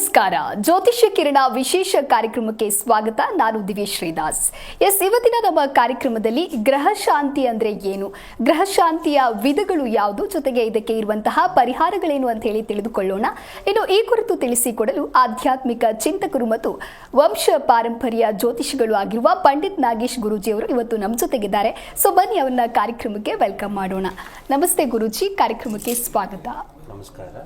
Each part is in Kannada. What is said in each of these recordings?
ನಮಸ್ಕಾರ. ಜ್ಯೋತಿಷ್ಯ ಕಿರಣ ವಿಶೇಷ ಕಾರ್ಯಕ್ರಮಕ್ಕೆ ಸ್ವಾಗತ. ನಾನು ದಿವ್ಯಶ್ರೀ ಶ್ರೀದಾಸ್. ಇವತ್ತಿನ ನಮ್ಮ ಕಾರ್ಯಕ್ರಮದಲ್ಲಿ ಗ್ರಹ ಶಾಂತಿ ಅಂದ್ರೆ ಏನು, ಗ್ರಹ ಶಾಂತಿಯ ವಿಧಗಳು ಯಾವುದು, ಜೊತೆಗೆ ಇದಕ್ಕೆ ಇರುವಂತಹ ಪರಿಹಾರಗಳೇನು ಅಂತ ಹೇಳಿ ತಿಳಿದುಕೊಳ್ಳೋಣ. ಇನ್ನು ಈ ಕುರಿತು ತಿಳಿಸಿಕೊಡಲು ಆಧ್ಯಾತ್ಮಿಕ ಚಿಂತಕರು ಮತ್ತು ವಂಶ ಪಾರಂಪರ್ಯ ಜ್ಯೋತಿಷಿಗಳು ಆಗಿರುವ ಪಂಡಿತ್ ನಾಗೇಶ್ ಗುರೂಜಿ ಅವರು ಇವತ್ತು ನಮ್ಮ ಜೊತೆಗಿದ್ದಾರೆ. ಸೊ ಬನ್ನಿ ಅವರನ್ನ ಕಾರ್ಯಕ್ರಮಕ್ಕೆ ವೆಲ್ಕಮ್ ಮಾಡೋಣ. ನಮಸ್ತೆ ಗುರೂಜಿ, ಕಾರ್ಯಕ್ರಮಕ್ಕೆ ಸ್ವಾಗತ. ನಮಸ್ಕಾರ.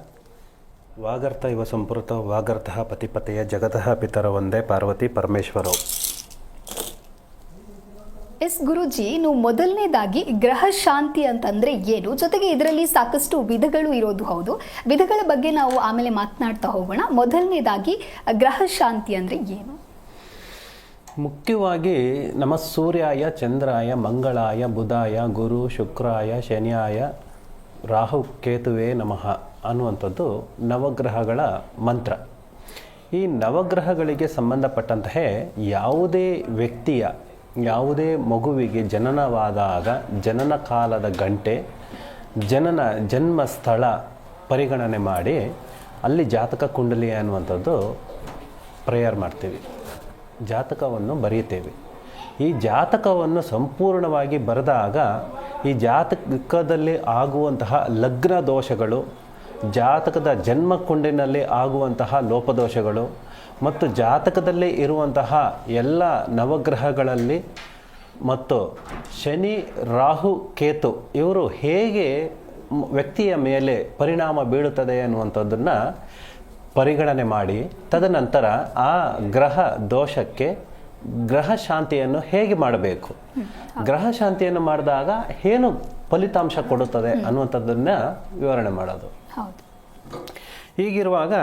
ವಾಗರ್ಥ ಇವ ಸಂಪೃತ ವಾಗರ್ಥಃ ಪತಿಪತೆಯ ಜಗತಃ ಪಿತರ ಒಂದೇ ಪಾರ್ವತಿ ಪರಮೇಶ್ವರವು. ಗುರೂಜಿ, ನೀವು ಮೊದಲನೇದಾಗಿ ಗ್ರಹ ಶಾಂತಿ ಅಂತಂದ್ರೆ ಏನು, ಜೊತೆಗೆ ಇದರಲ್ಲಿ ಸಾಕಷ್ಟು ವಿಧಗಳು ಇರೋದು ಹೌದು, ವಿಧಗಳ ಬಗ್ಗೆ ನಾವು ಆಮೇಲೆ ಮಾತನಾಡ್ತಾ ಹೋಗೋಣ. ಮೊದಲನೇದಾಗಿ ಗ್ರಹ ಶಾಂತಿ ಅಂದ್ರೆ ಏನು? ಮುಖ್ಯವಾಗಿ ನಮ್ಮ ಸೂರ್ಯಾಯ ಚಂದ್ರಾಯ ಮಂಗಳಾಯ ಬುಧಾಯ ಗುರು ಶುಕ್ರಾಯ ಶನಿಯಾಯ ರಾಹು ಕೇತುವೆ ನಮಃ ಅನ್ನುವಂಥದ್ದು ನವಗ್ರಹಗಳ ಮಂತ್ರ. ಈ ನವಗ್ರಹಗಳಿಗೆ ಸಂಬಂಧಪಟ್ಟಂತಹ ಯಾವುದೇ ವ್ಯಕ್ತಿಯ ಯಾವುದೇ ಮಗುವಿಗೆ ಜನನವಾದಾಗ ಜನನ ಕಾಲದ ಗಂಟೆ, ಜನ್ಮ ಸ್ಥಳ ಪರಿಗಣನೆ ಮಾಡಿ ಅಲ್ಲಿ ಜಾತಕ ಕುಂಡಲಿ ಅನ್ನುವಂಥದ್ದು ಪ್ರೇಯರ್ ಮಾಡ್ತೀವಿ, ಜಾತಕವನ್ನು ಬರೆಯುತ್ತೇವೆ. ಈ ಜಾತಕವನ್ನು ಸಂಪೂರ್ಣವಾಗಿ ಬರೆದಾಗ ಈ ಜಾತಕದಲ್ಲಿ ಆಗುವಂತಹ ಲಗ್ನ ದೋಷಗಳು, ಜಾತಕದ ಜನ್ಮ ಕುಂಡಿನಲ್ಲಿ ಆಗುವಂತಹ ಲೋಪದೋಷಗಳು ಮತ್ತು ಜಾತಕದಲ್ಲಿ ಇರುವಂತಹ ಎಲ್ಲ ನವಗ್ರಹಗಳಲ್ಲಿ ಮತ್ತು ಶನಿ ರಾಹು ಕೇತು ಇವರು ಹೇಗೆ ವ್ಯಕ್ತಿಯ ಮೇಲೆ ಪರಿಣಾಮ ಬೀಳುತ್ತದೆ ಅನ್ನುವಂಥದ್ದನ್ನು ಪರಿಗಣನೆ ಮಾಡಿ ತದನಂತರ ಆ ಗ್ರಹ ದೋಷಕ್ಕೆ ಗ್ರಹ ಶಾಂತಿಯನ್ನು ಹೇಗೆ ಮಾಡಬೇಕು, ಗ್ರಹ ಶಾಂತಿಯನ್ನು ಮಾಡಿದಾಗ ಏನು ಫಲಿತಾಂಶ ಕೊಡುತ್ತದೆ ಅನ್ನುವಂಥದ್ದನ್ನು ವಿವರಣೆ ಮಾಡೋದು. ಹೀಗಿರುವಾಗ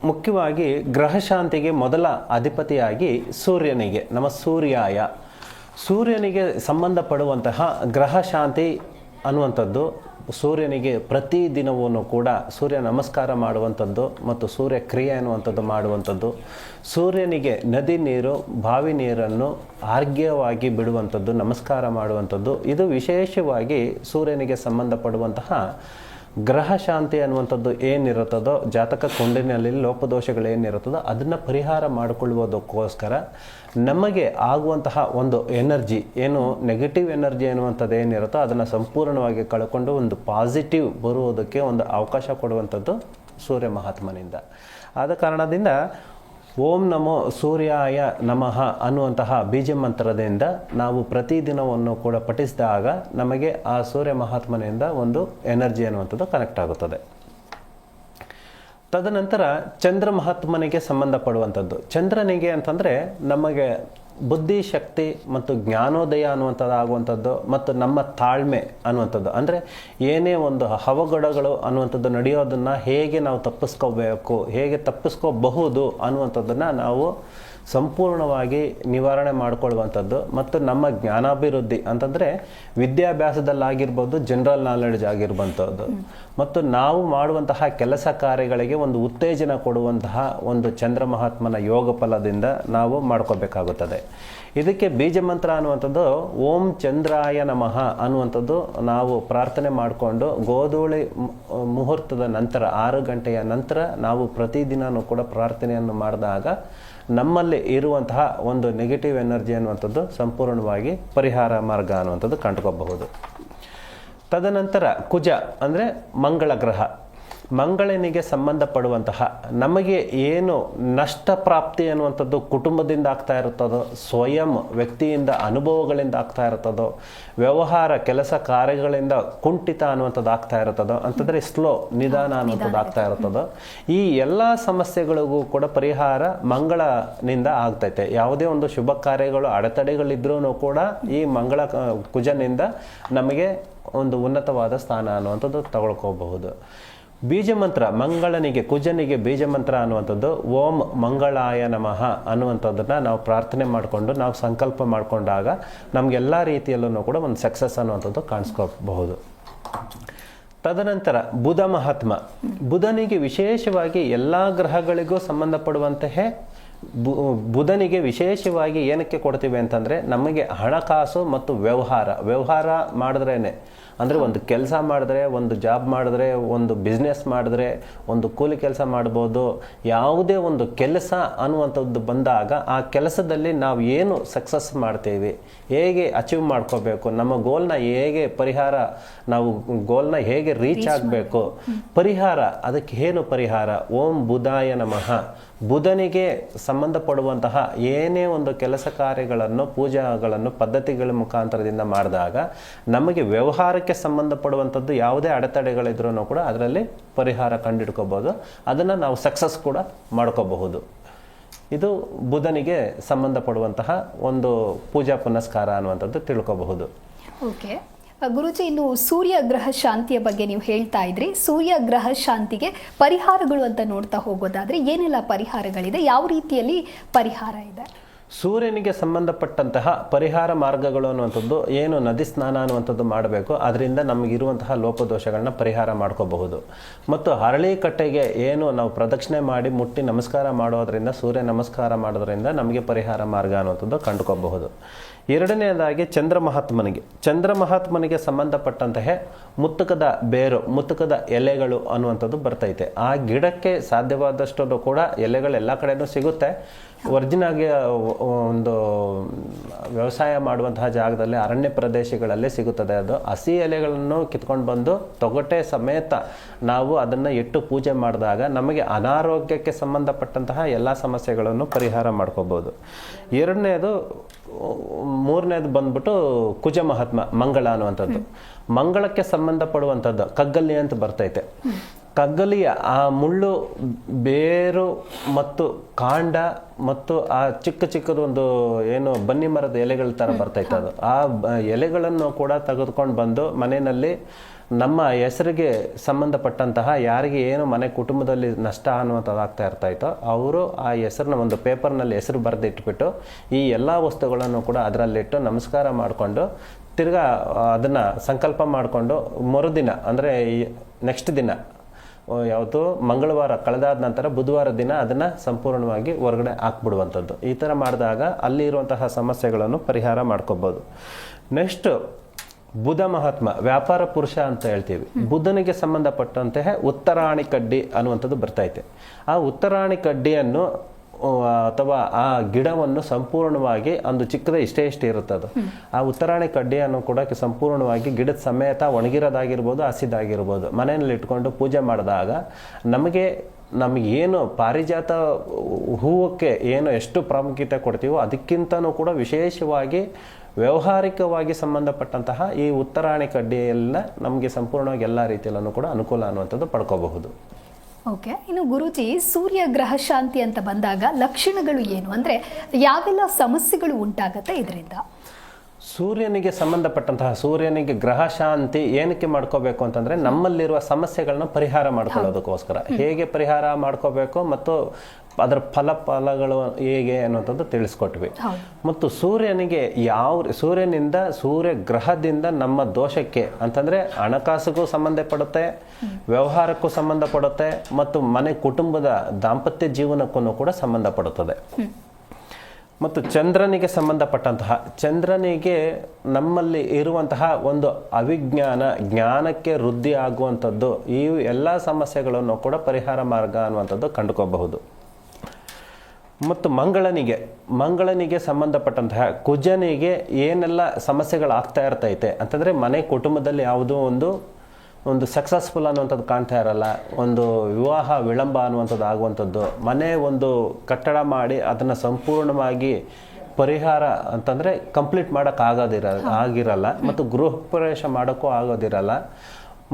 ಮುಖ್ಯವಾಗಿ ಗ್ರಹ ಶಾಂತಿಗೆ ಮೊದಲ ಅಧಿಪತಿಯಾಗಿ ಸೂರ್ಯನಿಗೆ, ನಮ್ಮ ಸೂರ್ಯನಿಗೆ ಸಂಬಂಧಪಡುವಂತಹ ಗ್ರಹ ಶಾಂತಿ ಅನ್ನುವಂಥದ್ದು, ಸೂರ್ಯನಿಗೆ ಪ್ರತಿದಿನವೂ ಕೂಡ ಸೂರ್ಯ ನಮಸ್ಕಾರ ಮಾಡುವಂಥದ್ದು ಮತ್ತು ಸೂರ್ಯ ಕ್ರಿಯೆ ಅನ್ನುವಂಥದ್ದು ಮಾಡುವಂಥದ್ದು, ಸೂರ್ಯನಿಗೆ ನದಿ ನೀರು ಬಾವಿ ನೀರನ್ನು ಅರ್ಘ್ಯವಾಗಿ ಬಿಡುವಂಥದ್ದು, ನಮಸ್ಕಾರ ಮಾಡುವಂಥದ್ದು, ಇದು ವಿಶೇಷವಾಗಿ ಸೂರ್ಯನಿಗೆ ಸಂಬಂಧಪಡುವಂತಹ ಗ್ರಹ ಶಾಂತಿ ಅನ್ನುವಂಥದ್ದು ಏನಿರುತ್ತದೋ, ಜಾತಕ ಕುಂಡಿನಲ್ಲಿ ಲೋಪದೋಷಗಳೇನಿರುತ್ತದೋ ಅದನ್ನು ಪರಿಹಾರ ಮಾಡಿಕೊಳ್ಳುವುದಕ್ಕೋಸ್ಕರ ನಮಗೆ ಆಗುವಂತಹ ಒಂದು ಎನರ್ಜಿ ಏನು, ನೆಗೆಟಿವ್ ಎನರ್ಜಿ ಅನ್ನುವಂಥದ್ದು ಏನಿರುತ್ತೋ ಅದನ್ನು ಸಂಪೂರ್ಣವಾಗಿ ಕಳ್ಕೊಂಡು ಒಂದು ಪಾಸಿಟಿವ್ ಬರುವುದಕ್ಕೆ ಒಂದು ಅವಕಾಶ ಕೊಡುವಂಥದ್ದು ಸೂರ್ಯ ಮಹಾತ್ಮನಿಂದ. ಆದ ಕಾರಣದಿಂದ ಓಂ ನಮೋ ಸೂರ್ಯಾಯ ನಮಃ ಅನ್ನುವಂತಹ ಬೀಜ ಮಂತ್ರದಿಂದ ನಾವು ಪ್ರತಿದಿನವನ್ನು ಕೂಡ ಪಠಿಸಿದಾಗ ನಮಗೆ ಆ ಸೂರ್ಯ ಮಹಾತ್ಮನಿಂದ ಒಂದು ಎನರ್ಜಿ ಅನ್ನುವಂಥದ್ದು ಕನೆಕ್ಟ್ ಆಗುತ್ತದೆ. ತದನಂತರ ಚಂದ್ರ ಮಹಾತ್ಮನಿಗೆ ಸಂಬಂಧಪಡುವಂಥದ್ದು, ಚಂದ್ರನಿಗೆ ಅಂತಂದರೆ ನಮಗೆ ಬುದ್ಧಿಶಕ್ತಿ ಮತ್ತು ಜ್ಞಾನೋದಯ ಅನ್ನುವಂಥದ್ದು ಆಗುವಂಥದ್ದು ಮತ್ತು ನಮ್ಮ ತಾಳ್ಮೆ ಅನ್ನುವಂಥದ್ದು, ಅಂದರೆ ಏನೇ ಒಂದು ಅವಘಡಗಳು ಅನ್ನುವಂಥದ್ದು ನಡೆಯೋದನ್ನು ಹೇಗೆ ನಾವು ತಪ್ಪಿಸ್ಕೋಬೇಕು, ಹೇಗೆ ತಪ್ಪಿಸ್ಕೋಬಹುದು ಅನ್ನುವಂಥದ್ದನ್ನು ನಾವು ಸಂಪೂರ್ಣವಾಗಿ ನಿವಾರಣೆ ಮಾಡಿಕೊಳ್ಳುವಂಥದ್ದು ಮತ್ತು ನಮ್ಮ ಜ್ಞಾನಾಭಿವೃದ್ಧಿ ಅಂತಂದರೆ ವಿದ್ಯಾಭ್ಯಾಸದಲ್ಲಾಗಿರ್ಬೋದು, ಜನರಲ್ ನಾಲೆಡ್ಜ್ ಆಗಿರುವಂಥದ್ದು ಮತ್ತು ನಾವು ಮಾಡುವಂತಹ ಕೆಲಸ ಕಾರ್ಯಗಳಿಗೆ ಒಂದು ಉತ್ತೇಜನ ಕೊಡುವಂತಹ ಒಂದು ಚಂದ್ರ ಮಹಾತ್ಮನ ಯೋಗ ಫಲದಿಂದ ನಾವು ಮಾಡ್ಕೋಬೇಕಾಗುತ್ತದೆ. ಇದಕ್ಕೆ ಬೀಜ ಮಂತ್ರ ಅನ್ನುವಂಥದ್ದು ಓಂ ಚಂದ್ರಾಯ ನಮಃ ಅನ್ನುವಂಥದ್ದು ನಾವು ಪ್ರಾರ್ಥನೆ ಮಾಡಿಕೊಂಡು ಗೋಧೂಳಿ ಮುಹೂರ್ತದ ನಂತರ 6 ಗಂಟೆಯ ನಂತರ ನಾವು ಪ್ರತಿದಿನವೂ ಕೂಡ ಪ್ರಾರ್ಥನೆಯನ್ನು ಮಾಡಿದಾಗ ನಮ್ಮಲ್ಲಿ ಇರುವಂತಹ ಒಂದು ನೆಗೆಟಿವ್ ಎನರ್ಜಿ ಅನ್ನುವಂಥದ್ದು ಸಂಪೂರ್ಣವಾಗಿ ಪರಿಹಾರ ಮಾರ್ಗ ಅನ್ನುವಂಥದ್ದು ಕಂಡುಕೋಬಹುದು. ತದನಂತರ ಕುಜ ಅಂದರೆ ಮಂಗಳ ಗ್ರಹ, ಮಂಗಳನಿಗೆ ಸಂಬಂಧಪಡುವಂತಹ ನಮಗೆ ಏನು ನಷ್ಟ ಪ್ರಾಪ್ತಿ ಅನ್ನುವಂಥದ್ದು ಕುಟುಂಬದಿಂದ ಆಗ್ತಾ ಇರುತ್ತದೋ, ಸ್ವಯಂ ವ್ಯಕ್ತಿಯಿಂದ ಅನುಭವಗಳಿಂದ ಆಗ್ತಾ ಇರುತ್ತದೋ, ವ್ಯವಹಾರ ಕೆಲಸ ಕಾರ್ಯಗಳಿಂದ ಕುಂಠಿತ ಅನ್ನುವಂಥದ್ದು ಆಗ್ತಾ ಇರುತ್ತದೋ, ಅಂತಂದರೆ ಸ್ಲೋ ನಿಧಾನ ಅನ್ನುವಂಥದ್ದು ಆಗ್ತಾ ಇರುತ್ತದೋ, ಈ ಎಲ್ಲ ಸಮಸ್ಯೆಗಳಿಗೂ ಕೂಡ ಪರಿಹಾರ ಮಂಗಳನಿಂದ ಆಗ್ತೈತೆ. ಯಾವುದೇ ಒಂದು ಶುಭ ಕಾರ್ಯಗಳು ಅಡೆತಡೆಗಳಿದ್ರೂ ಕೂಡ ಈ ಮಂಗಳ ಕುಜನಿಂದ ನಮಗೆ ಒಂದು ಉನ್ನತವಾದ ಸ್ಥಾನ ಅನ್ನುವಂಥದ್ದು ತಗೊಳ್ಕೋಬಹುದು. ಬೀಜ ಮಂತ್ರ ಮಂಗಳನಿಗೆ ಕುಜನಿಗೆ ಬೀಜ ಮಂತ್ರ ಅನ್ನುವಂಥದ್ದು ಓಂ ಮಂಗಳಾಯ ನಮಃ ಅನ್ನುವಂಥದ್ದನ್ನು ನಾವು ಪ್ರಾರ್ಥನೆ ಮಾಡಿಕೊಂಡು ನಾವು ಸಂಕಲ್ಪ ಮಾಡಿಕೊಂಡಾಗ ನಮಗೆಲ್ಲ ರೀತಿಯಲ್ಲೂ ಕೂಡ ಒಂದು ಸಕ್ಸಸ್ ಅನ್ನುವಂಥದ್ದು ಕಾಣಿಸ್ಕೋಬಹುದು. ತದನಂತರ ಬುಧ ಮಹಾತ್ಮ, ಬುಧನಿಗೆ ವಿಶೇಷವಾಗಿ ಎಲ್ಲ ಗ್ರಹಗಳಿಗೂ ಸಂಬಂಧಪಡುವಂತಹ ಬುಧನಿಗೆ ವಿಶೇಷವಾಗಿ ಏನಕ್ಕೆ ಕೊಡ್ತೀವಿ ಅಂತಂದರೆ ನಮಗೆ ಹಣಕಾಸು ಮತ್ತು ವ್ಯವಹಾರ ಮಾಡಿದ್ರೇ, ಅಂದರೆ ಒಂದು ಕೆಲಸ ಮಾಡಿದ್ರೆ, ಒಂದು ಜಾಬ್ ಮಾಡಿದ್ರೆ, ಒಂದು ಬಿಸ್ನೆಸ್ ಮಾಡಿದ್ರೆ, ಒಂದು ಕೂಲಿ ಕೆಲಸ ಮಾಡ್ಬೋದು. ಯಾವುದೇ ಒಂದು ಕೆಲಸ ಅನ್ನುವಂಥದ್ದು ಬಂದಾಗ ಆ ಕೆಲಸದಲ್ಲಿ ನಾವು ಏನು ಸಕ್ಸಸ್ ಮಾಡ್ತೀವಿ, ಹೇಗೆ ಅಚೀವ್ ಮಾಡ್ಕೋಬೇಕು, ನಮ್ಮ ಗೋಲ್ನ ಹೇಗೆ ನಾವು ಗೋಲ್ನ ಹೇಗೆ ರೀಚ್ ಆಗಬೇಕು, ಪರಿಹಾರ, ಅದಕ್ಕೆ ಏನು ಪರಿಹಾರ? ಓಂ ಬುಧಾಯ ನಮಃ. ಬುಧನಿಗೆ ಸಂಬಂಧಪಡುವಂತಹ ಏನೇ ಒಂದು ಕೆಲಸ ಕಾರ್ಯಗಳನ್ನು, ಪೂಜಾಗಳನ್ನು ಪದ್ಧತಿಗಳ ಮುಖಾಂತರದಿಂದ ಮಾಡಿದಾಗ ನಮಗೆ ವ್ಯವಹಾರಕ್ಕೆ ಸಂಬಂಧಪಡುವಂಥದ್ದು ಯಾವುದೇ ಅಡೆತಡೆಗಳಿದ್ರೂ ಕೂಡ ಅದರಲ್ಲಿ ಪರಿಹಾರ ಕಂಡಿಡ್ಕೋಬಹುದು, ಅದನ್ನು ನಾವು ಸಕ್ಸಸ್ ಕೂಡ ಮಾಡ್ಕೋಬಹುದು. ಇದು ಬುಧನಿಗೆ ಸಂಬಂಧಪಡುವಂತಹ ಒಂದು ಪೂಜಾ ಪುನಸ್ಕಾರ ಅನ್ನುವಂಥದ್ದು ತಿಳ್ಕೋಬಹುದು. ಓಕೆ ಗುರುಜಿ, ಇನ್ನು ಸೂರ್ಯ ಗ್ರಹ ಶಾಂತಿಯ ಬಗ್ಗೆ ನೀವು ಹೇಳ್ತಾ ಇದ್ರಿ. ಸೂರ್ಯ ಗ್ರಹ ಶಾಂತಿಗೆ ಪರಿಹಾರಗಳು ಅಂತ ನೋಡ್ತಾ ಹೋಗೋದಾದ್ರೆ ಏನೆಲ್ಲ ಪರಿಹಾರಗಳಿದೆ, ಯಾವ ರೀತಿಯಲ್ಲಿ ಪರಿಹಾರ ಇದೆ? ಸೂರ್ಯನಿಗೆ ಸಂಬಂಧಪಟ್ಟಂತಹ ಪರಿಹಾರ ಮಾರ್ಗಗಳು ಅನ್ನುವಂಥದ್ದು ಏನು, ನದಿ ಸ್ನಾನ ಅನ್ನುವಂಥದ್ದು ಮಾಡಬೇಕು, ಅದರಿಂದ ನಮಗಿರುವಂತಹ ಲೋಪದೋಷಗಳನ್ನ ಪರಿಹಾರ ಮಾಡ್ಕೋಬಹುದು. ಮತ್ತು ಹರಳಿ ಕಟ್ಟೆಗೆ ಏನು ನಾವು ಪ್ರದಕ್ಷಿಣೆ ಮಾಡಿ ಮುಟ್ಟಿ ನಮಸ್ಕಾರ ಮಾಡೋದ್ರಿಂದ, ಸೂರ್ಯ ನಮಸ್ಕಾರ ಮಾಡೋದ್ರಿಂದ ನಮಗೆ ಪರಿಹಾರ ಮಾರ್ಗ ಅನ್ನುವಂಥದ್ದು ಕಂಡುಕೋಬಹುದು. ಎರಡನೆಯದಾಗಿ ಚಂದ್ರ ಮಹಾತ್ಮನಿಗೆ ಸಂಬಂಧಪಟ್ಟಂತಹ ಮುತ್ತುಕದ ಬೇರು, ಮುತ್ತುಕದ ಎಲೆಗಳು ಅನ್ನುವಂಥದ್ದು ಬರ್ತೈತೆ. ಆ ಗಿಡಕ್ಕೆ ಸಾಧ್ಯವಾದಷ್ಟು ಕೂಡ ಎಲೆಗಳು ಎಲ್ಲ ಕಡೆನೂ ಸಿಗುತ್ತೆ. ಒರಿಜಿನಾಗಿ ಒಂದು ವ್ಯವಸಾಯ ಮಾಡುವಂತಹ ಜಾಗದಲ್ಲಿ, ಅರಣ್ಯ ಪ್ರದೇಶಗಳಲ್ಲಿ ಸಿಗುತ್ತದೆ. ಅದು ಹಸಿ ಎಲೆಗಳನ್ನು ಕಿತ್ಕೊಂಡು ಬಂದು ತೊಗಟೆ ಸಮೇತ ನಾವು ಅದನ್ನು ಇಟ್ಟು ಪೂಜೆ ಮಾಡಿದಾಗ ನಮಗೆ ಅನಾರೋಗ್ಯಕ್ಕೆ ಸಂಬಂಧಪಟ್ಟಂತಹ ಎಲ್ಲ ಸಮಸ್ಯೆಗಳನ್ನು ಪರಿಹಾರ ಮಾಡ್ಕೋಬೋದು. ಮೂರನೇದು ಬಂದ್ಬಿಟ್ಟು ಕುಜ ಮಹಾತ್ಮ, ಮಂಗಳ ಅನ್ನುವಂಥದ್ದು. ಮಂಗಳಕ್ಕೆ ಸಂಬಂಧಪಡುವಂಥದ್ದು ಕಗ್ಗಲಿ ಅಂತ ಬರ್ತೈತೆ. ಕಗ್ಗಲಿಯ ಆ ಮುಳ್ಳು, ಬೇರು ಮತ್ತು ಕಾಂಡ ಮತ್ತು ಆ ಚಿಕ್ಕದೊಂದು ಏನು ಬನ್ನಿ ಮರದ ಎಲೆಗಳ ಥರ ಬರ್ತೈತೆ, ಅದು ಆ ಎಲೆಗಳನ್ನು ಕೂಡ ತೆಗೆದುಕೊಂಡು ಬಂದು ಮನೆಯಲ್ಲಿ ನಮ್ಮ ಹೆಸರಿಗೆ ಸಂಬಂಧಪಟ್ಟಂತಹ ಯಾರಿಗೆ ಏನು ಮನೆ ಕುಟುಂಬದಲ್ಲಿ ನಷ್ಟ ಅನ್ನುವಂಥದ್ದು ಆಗ್ತಾ ಇರ್ತಾಯಿತೋ ಅವರು ಆ ಹೆಸರನ್ನ ಒಂದು ಪೇಪರ್ನಲ್ಲಿ ಹೆಸರು ಬರೆದಿಟ್ಬಿಟ್ಟು ಈ ಎಲ್ಲ ವಸ್ತುಗಳನ್ನು ಕೂಡ ಅದರಲ್ಲಿಟ್ಟು ನಮಸ್ಕಾರ ಮಾಡಿಕೊಂಡು ತಿರ್ಗಾ ಅದನ್ನು ಸಂಕಲ್ಪ ಮಾಡಿಕೊಂಡು ಮರುದಿನ, ಅಂದರೆ ನೆಕ್ಸ್ಟ್ ದಿನ ಯಾವತ್ತು ಮಂಗಳವಾರ ಕಳೆದಾದ ನಂತರ ಬುಧವಾರ ದಿನ ಅದನ್ನು ಸಂಪೂರ್ಣವಾಗಿ ಹೊರಗಡೆ ಹಾಕ್ಬಿಡುವಂಥದ್ದು. ಈ ಥರ ಮಾಡಿದಾಗ ಅಲ್ಲಿ ಇರುವಂತಹ ಸಮಸ್ಯೆಗಳನ್ನು ಪರಿಹಾರ ಮಾಡ್ಕೋಬೋದು. ನೆಕ್ಸ್ಟ್ ಬುಧ ಮಹಾತ್ಮ, ವ್ಯಾಪಾರ ಪುರುಷ ಅಂತ ಹೇಳ್ತೀವಿ. ಬುಧನಿಗೆ ಸಂಬಂಧಪಟ್ಟಂತಹ ಉತ್ತರಾಣಿ ಕಡ್ಡಿ ಅನ್ನುವಂಥದ್ದು ಬರ್ತೈತೆ. ಆ ಉತ್ತರಾಣಿ ಕಡ್ಡಿಯನ್ನು ಅಥವಾ ಆ ಗಿಡವನ್ನು ಸಂಪೂರ್ಣವಾಗಿ ಒಂದು ಚಿಕ್ಕದ ಇಷ್ಟೇ ಇರುತ್ತದು. ಆ ಉತ್ತರಾಣಿ ಕಡ್ಡಿಯನ್ನು ಕೂಡ ಸಂಪೂರ್ಣವಾಗಿ ಗಿಡದ ಸಮೇತ ಒಣಗಿರೋದಾಗಿರ್ಬೋದು, ಹಸಿದಾಗಿರ್ಬೋದು ಮನೆಯಲ್ಲಿ ಇಟ್ಕೊಂಡು ಪೂಜೆ ಮಾಡಿದಾಗ ನಮಗೇನು ಪಾರಿಜಾತ ಹೂವಕ್ಕೆ ಏನು ಎಷ್ಟು ಪ್ರಾಮುಖ್ಯತೆ ಕೊಡ್ತೀವೋ ಅದಕ್ಕಿಂತನೂ ಕೂಡ ವಿಶೇಷವಾಗಿ ವ್ಯಾವಹಾರಿಕವಾಗಿ ಸಂಬಂಧಪಟ್ಟಂತಹ ಈ ಉತ್ತರಾಣಿ ಕಡ್ಡಿಯೆಲ್ಲ ನಮಗೆ ಸಂಪೂರ್ಣವಾಗಿ ಎಲ್ಲ ರೀತಿಯಲ್ಲೂ ಕೂಡ ಅನುಕೂಲ ಅನ್ನುವಂಥದ್ದು ಪಡ್ಕೋಬಹುದು. ಓಕೆ, ಇನ್ನು ಗುರೂಜಿ, ಸೂರ್ಯ ಗ್ರಹ ಶಾಂತಿ ಅಂತ ಬಂದಾಗ ಲಕ್ಷಣಗಳು ಏನು, ಅಂದರೆ ಯಾವೆಲ್ಲ ಸಮಸ್ಯೆಗಳು ಉಂಟಾಗುತ್ತೆ ಇದರಿಂದ? ಸೂರ್ಯನಿಗೆ ಸಂಬಂಧಪಟ್ಟಂತಹ ಸೂರ್ಯನಿಗೆ ಗ್ರಹ ಶಾಂತಿ ಏನಕ್ಕೆ ಮಾಡ್ಕೋಬೇಕು ಅಂತಂದ್ರೆ ನಮ್ಮಲ್ಲಿರುವ ಸಮಸ್ಯೆಗಳನ್ನ ಪರಿಹಾರ ಮಾಡ್ಕೊಳ್ಳೋದಕ್ಕೋಸ್ಕರ. ಹೇಗೆ ಪರಿಹಾರ ಮಾಡ್ಕೋಬೇಕು ಮತ್ತು ಅದರ ಫಲಗಳು ಹೇಗೆ ಅನ್ನೋಂಥದ್ದು ತಿಳಿಸ್ಕೊಟ್ವಿ. ಮತ್ತು ಸೂರ್ಯನಿಂದ ಸೂರ್ಯ ಗ್ರಹದಿಂದ ನಮ್ಮ ದೋಷಕ್ಕೆ ಅಂತಂದ್ರೆ ಹಣಕಾಸಿಗೂ ಸಂಬಂಧಪಡುತ್ತೆ, ವ್ಯವಹಾರಕ್ಕೂ ಸಂಬಂಧಪಡುತ್ತೆ ಮತ್ತು ಮನೆ ಕುಟುಂಬದ ದಾಂಪತ್ಯ ಜೀವನಕ್ಕೂ ಕೂಡ ಸಂಬಂಧಪಡುತ್ತದೆ. ಮತ್ತು ಚಂದ್ರನಿಗೆ ಚಂದ್ರನಿಗೆ ನಮ್ಮಲ್ಲಿ ಇರುವಂತಹ ಒಂದು ಜ್ಞಾನಕ್ಕೆ ವೃದ್ಧಿ ಆಗುವಂಥದ್ದು, ಈ ಎಲ್ಲ ಸಮಸ್ಯೆಗಳನ್ನು ಕೂಡ ಪರಿಹಾರ ಮಾರ್ಗ ಅನ್ನುವಂಥದ್ದು ಕಂಡುಕೋಬಹುದು. ಮತ್ತು ಮಂಗಳನಿಗೆ ಸಂಬಂಧಪಟ್ಟಂತಹ ಕುಜನಿಗೆ ಏನೆಲ್ಲ ಸಮಸ್ಯೆಗಳಾಗ್ತಾ ಇರ್ತೈತೆ ಅಂತಂದರೆ ಮನೆ ಕುಟುಂಬದಲ್ಲಿ ಯಾವುದೋ ಒಂದು ಸಕ್ಸಸ್ಫುಲ್ ಅನ್ನುವಂಥದ್ದು ಕಾಣ್ತಾ ಇರಲ್ಲ, ಒಂದು ವಿವಾಹ ವಿಳಂಬ ಅನ್ನುವಂಥದ್ದು ಆಗುವಂಥದ್ದು, ಮನೆ ಒಂದು ಕಟ್ಟಡ ಮಾಡಿ ಅದನ್ನು ಸಂಪೂರ್ಣವಾಗಿ ಪರಿಹಾರ ಅಂತಂದರೆ ಕಂಪ್ಲೀಟ್ ಆಗಿರಲ್ಲ ಮತ್ತು ಗೃಹ ಪ್ರವೇಶ ಮಾಡೋಕ್ಕೂ ಆಗೋದಿರಲ್ಲ.